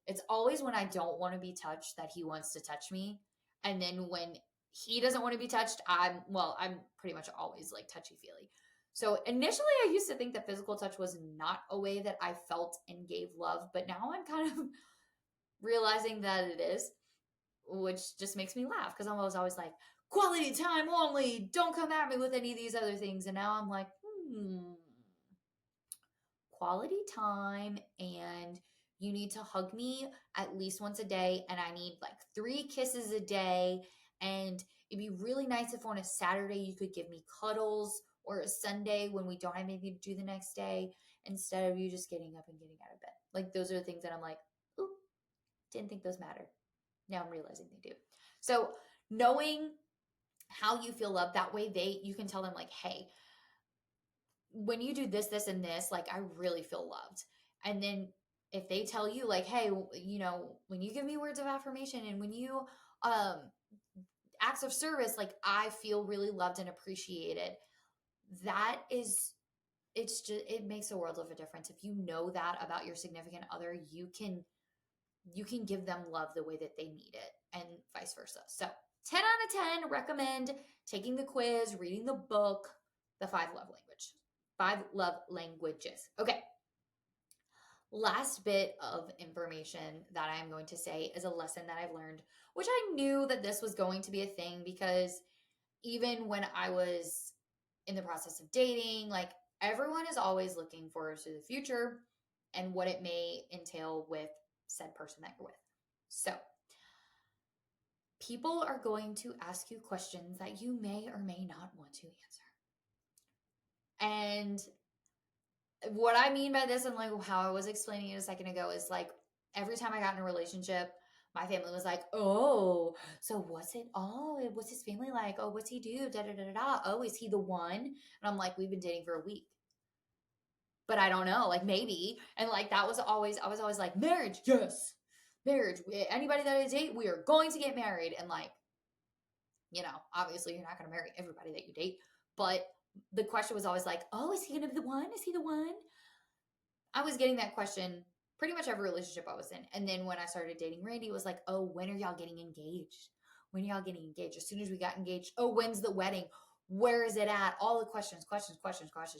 it's always when I don't want to be touched that he wants to touch me. And then when he doesn't want to be touched, I'm pretty much always like touchy feely. So initially I used to think that physical touch was not a way that I felt and gave love, but now I'm kind of realizing that it is, which just makes me laugh because I was always like, quality time only, don't come at me with any of these other things. And now I'm like, quality time, and you need to hug me at least once a day, and I need like 3 kisses a day. And it'd be really nice if on a Saturday you could give me cuddles, or a Sunday when we don't have anything to do the next day, instead of you just getting up and getting out of bed. Like, those are the things that I'm like, ooh, didn't think those mattered. Now I'm realizing they do. So knowing how you feel loved, that way you can tell them like, hey, when you do this, this, and this, like, I really feel loved. And then if they tell you like, hey, when you give me words of affirmation, and when you acts of service, like, I feel really loved and appreciated. It makes a world of a difference. If you know that about your significant other, you can give them love the way that they need it, and vice versa. So 10 out of 10 recommend taking the quiz, reading the book, The 5 Love Languages. Okay. Last bit of information that I'm going to say is a lesson that I've learned, which I knew that this was going to be a thing, because even when I was in the process of dating, like, everyone is always looking forward to the future and what it may entail with said person that you're with. So people are going to ask you questions that you may or may not want to answer. And what I mean by this, and like how I was explaining it a second ago, is like, every time I got in a relationship, my family was like, oh, so what's his family like? Oh, what's he do? Da, da, da, da, da. Oh, is he the one? And I'm like, we've been dating for a week, but I don't know, like, maybe. And like, I was always like, marriage, yes, marriage. Anybody that I date, we are going to get married. And like, obviously you're not going to marry everybody that you date, but the question was always like, oh, is he going to be the one? Is he the one? I was getting that question pretty much every relationship I was in. And then when I started dating Randy, it was like, oh, when are y'all getting engaged? When are y'all getting engaged? As soon as we got engaged, oh, when's the wedding? Where is it at? All the questions.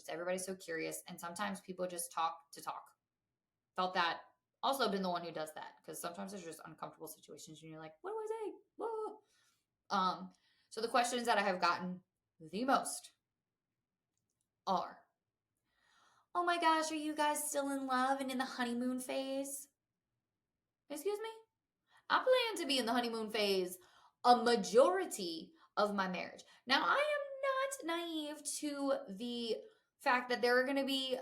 Everybody's so curious. And sometimes people just talk to talk. Felt that. Also been the one who does that, because sometimes there's just uncomfortable situations and you're like, what do I say? Whoa. So the questions that I have gotten the most are, oh my gosh, are you guys still in love and in the honeymoon phase? Excuse me? I plan to be in the honeymoon phase a majority of my marriage. Now, I am not naive to the fact that there are going to be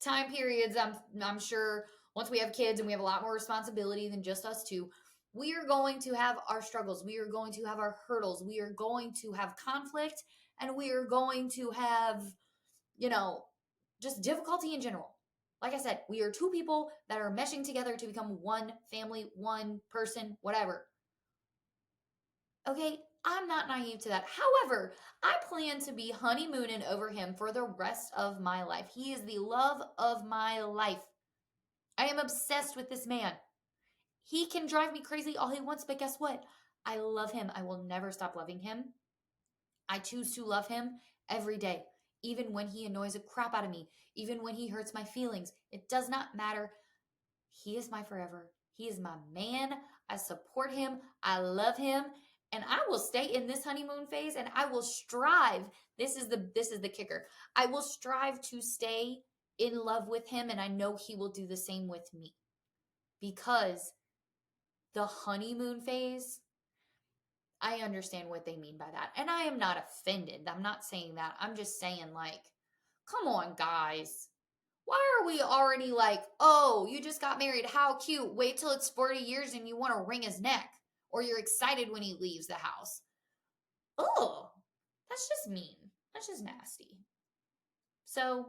time periods, I'm sure, once we have kids and we have a lot more responsibility than just us two, we are going to have our struggles. We are going to have our hurdles. We are going to have conflict, and we are going to have, just difficulty in general. Like I said, we are 2 people that are meshing together to become one family, one person, whatever. Okay, I'm not naive to that. However, I plan to be honeymooning over him for the rest of my life. He is the love of my life. I am obsessed with this man. He can drive me crazy all he wants, but guess what? I love him. I will never stop loving him. I choose to love him every day, even when he annoys the crap out of me, even when he hurts my feelings. It does not matter. He is my forever. He is my man. I support him. I love him. And I will stay in this honeymoon phase, and I will strive. This is the kicker. I will strive to stay in love with him, and I know he will do the same with me. Because the honeymoon phase, I understand what they mean by that. And I am not offended. I'm not saying that. I'm just saying, like, come on, guys. Why are we already like, oh, you just got married. How cute. Wait till it's 40 years and you want to wring his neck. Or you're excited when he leaves the house. Oh, that's just mean. That's just nasty. So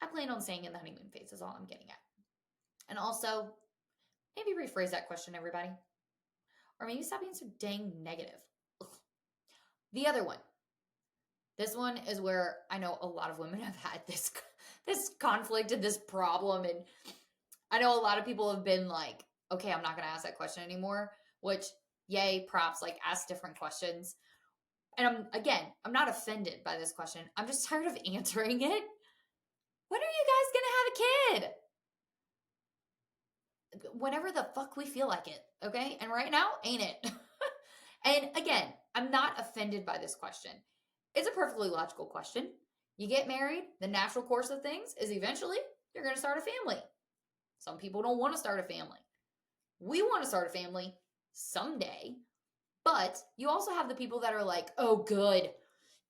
I plan on staying in the honeymoon phase is all I'm getting at. And also, maybe rephrase that question, everybody. Or maybe stop being so dang negative. Ugh. The other one. This one is where I know a lot of women have had this this conflict and this problem. And I know a lot of people have been like, okay, I'm not going to ask that question anymore, which, yay, props, like ask different questions. And I'm not offended by this question. I'm just tired of answering it. When are you guys going to have a kid? Whenever the fuck we feel like it, okay? And right now, ain't it? And again, I'm not offended by this question. It's a perfectly logical question. You get married, the natural course of things is eventually you're going to start a family. Some people don't want to start a family. We want to start a family someday, but you also have the people that are like, oh, good,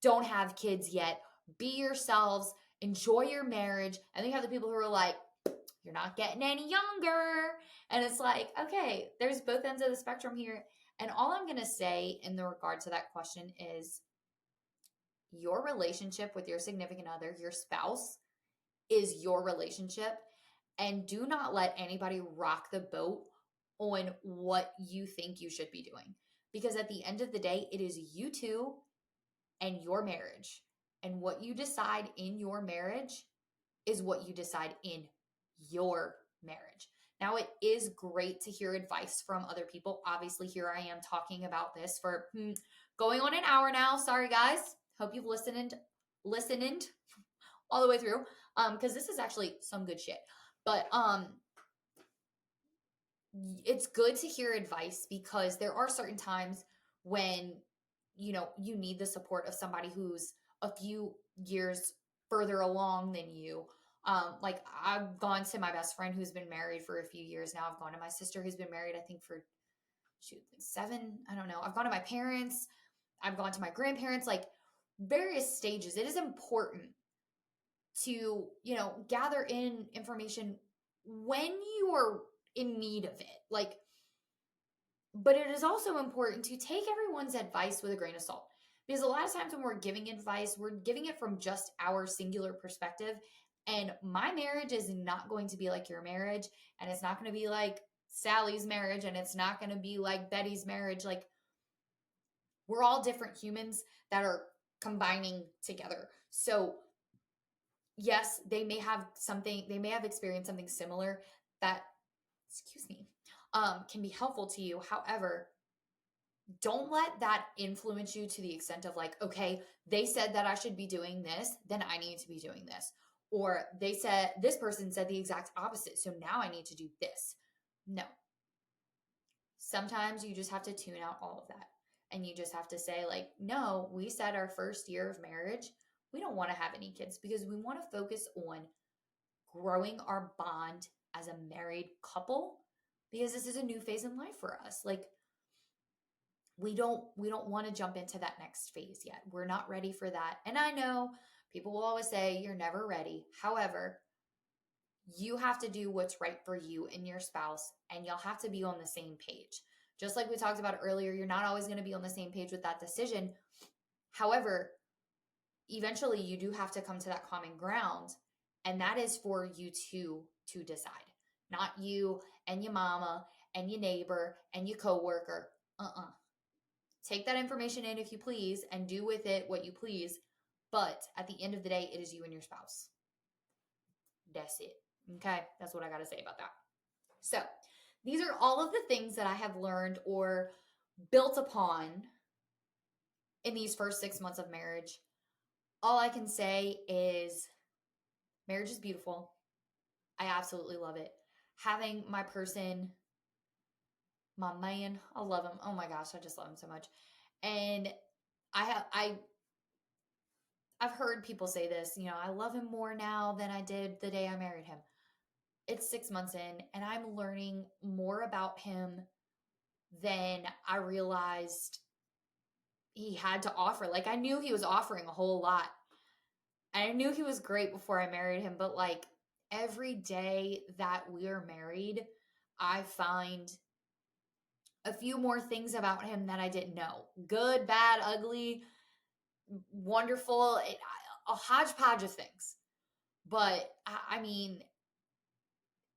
don't have kids yet. Be yourselves, enjoy your marriage. And then you have the people who are like, you're not getting any younger. And it's like, okay, there's both ends of the spectrum here. And all I'm going to say in the regard to that question is your relationship with your significant other, your spouse, is your relationship. And do not let anybody rock the boat on what you think you should be doing. Because at the end of the day, it is you two and your marriage. And what you decide in your marriage is what you decide in your marriage. Now, it is great to hear advice from other people. Obviously, here I am talking about this for going on an hour now. Sorry, guys. Hope you've listened all the way through, because this is actually some good shit. But it's good to hear advice because there are certain times when you need the support of somebody who's a few years further along than you. Like I've gone to my best friend who's been married for a few years now. I've gone to my sister who's been married, I think for 7, I don't know. I've gone to my parents. I've gone to my grandparents, like various stages. It is important to, gather in information when you are in need of it. Like, but it is also important to take everyone's advice with a grain of salt. Because a lot of times when we're giving advice, we're giving it from just our singular perspective. And my marriage is not going to be like your marriage. And it's not going to be like Sally's marriage. And it's not going to be like Betty's marriage. Like, we're all different humans that are combining together. So, yes, they may have experienced something similar that, can be helpful to you. However, don't let that influence you to the extent of like, okay, they said that I should be doing this, then I need to be doing this. Or this person said the exact opposite, so now I need to do this. No. Sometimes you just have to tune out all of that. And you just have to say like, no, we said our first year of marriage, we don't want to have any kids because we want to focus on growing our bond as a married couple, because this is a new phase in life for us. Like, we don't want to jump into that next phase yet. We're not ready for that. And I know people will always say you're never ready. However, you have to do what's right for you and your spouse, and you'll have to be on the same page. Just like we talked about earlier, you're not always going to be on the same page with that decision. However, eventually you do have to come to that common ground, and that is for you to decide. Not you and your mama and your neighbor and your coworker. Take that information in if you please and do with it what you please. But at the end of the day, it is you and your spouse. That's it. Okay, that's what I got to say about that. So these are all of the things that I have learned or built upon in these first 6 months of marriage. All I can say is marriage is beautiful. I absolutely love it. Having my person, my man, I love him. Oh my gosh, I just love him so much. And I've heard people say this, I love him more now than I did the day I married him. It's 6 months in, and I'm learning more about him than I realized he had to offer. Like, I knew he was offering a whole lot. And I knew he was great before I married him, but like every day that we are married, I find a few more things about him that I didn't know. Good, bad, ugly, wonderful, a hodgepodge of things. But I mean,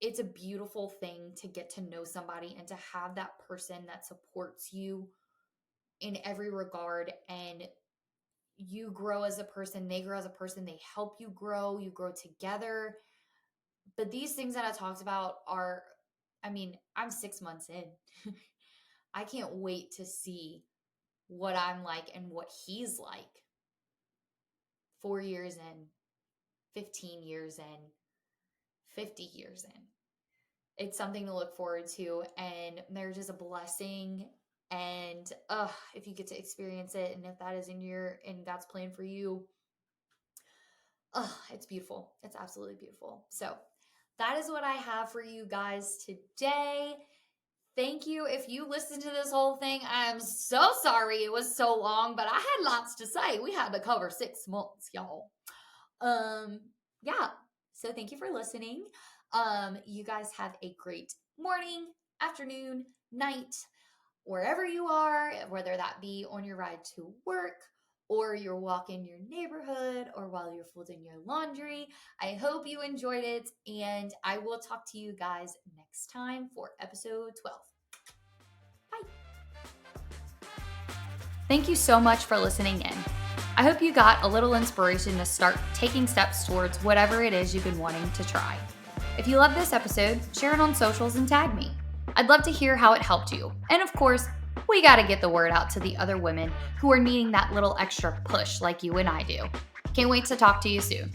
it's a beautiful thing to get to know somebody and to have that person that supports you in every regard. And you grow as a person, they grow as a person, they help you grow together. But these things that I talked about are, I mean, I'm 6 months in. I can't wait to see what I'm like and what he's like 4 years in, 15 years in, 50 years in. It's something to look forward to, and marriage is a blessing. And if you get to experience it, and if that is in God's plan for you, it's beautiful. It's absolutely beautiful. So that is what I have for you guys today. Thank you. If you listened to this whole thing, I'm so sorry it was so long, but I had lots to say. We had to cover 6 months, y'all. Yeah. So thank you for listening. You guys have a great morning, afternoon, night, wherever you are, whether that be on your ride to work, or you're walking your neighborhood, or while you're folding your laundry. I hope you enjoyed it, and I will talk to you guys next time for episode 12. Bye. Thank you so much for listening in. I hope you got a little inspiration to start taking steps towards whatever it is you've been wanting to try. If you love this episode, share it on socials and tag me. I'd love to hear how it helped you. And of course, we got to get the word out to the other women who are needing that little extra push like you and I do. Can't wait to talk to you soon.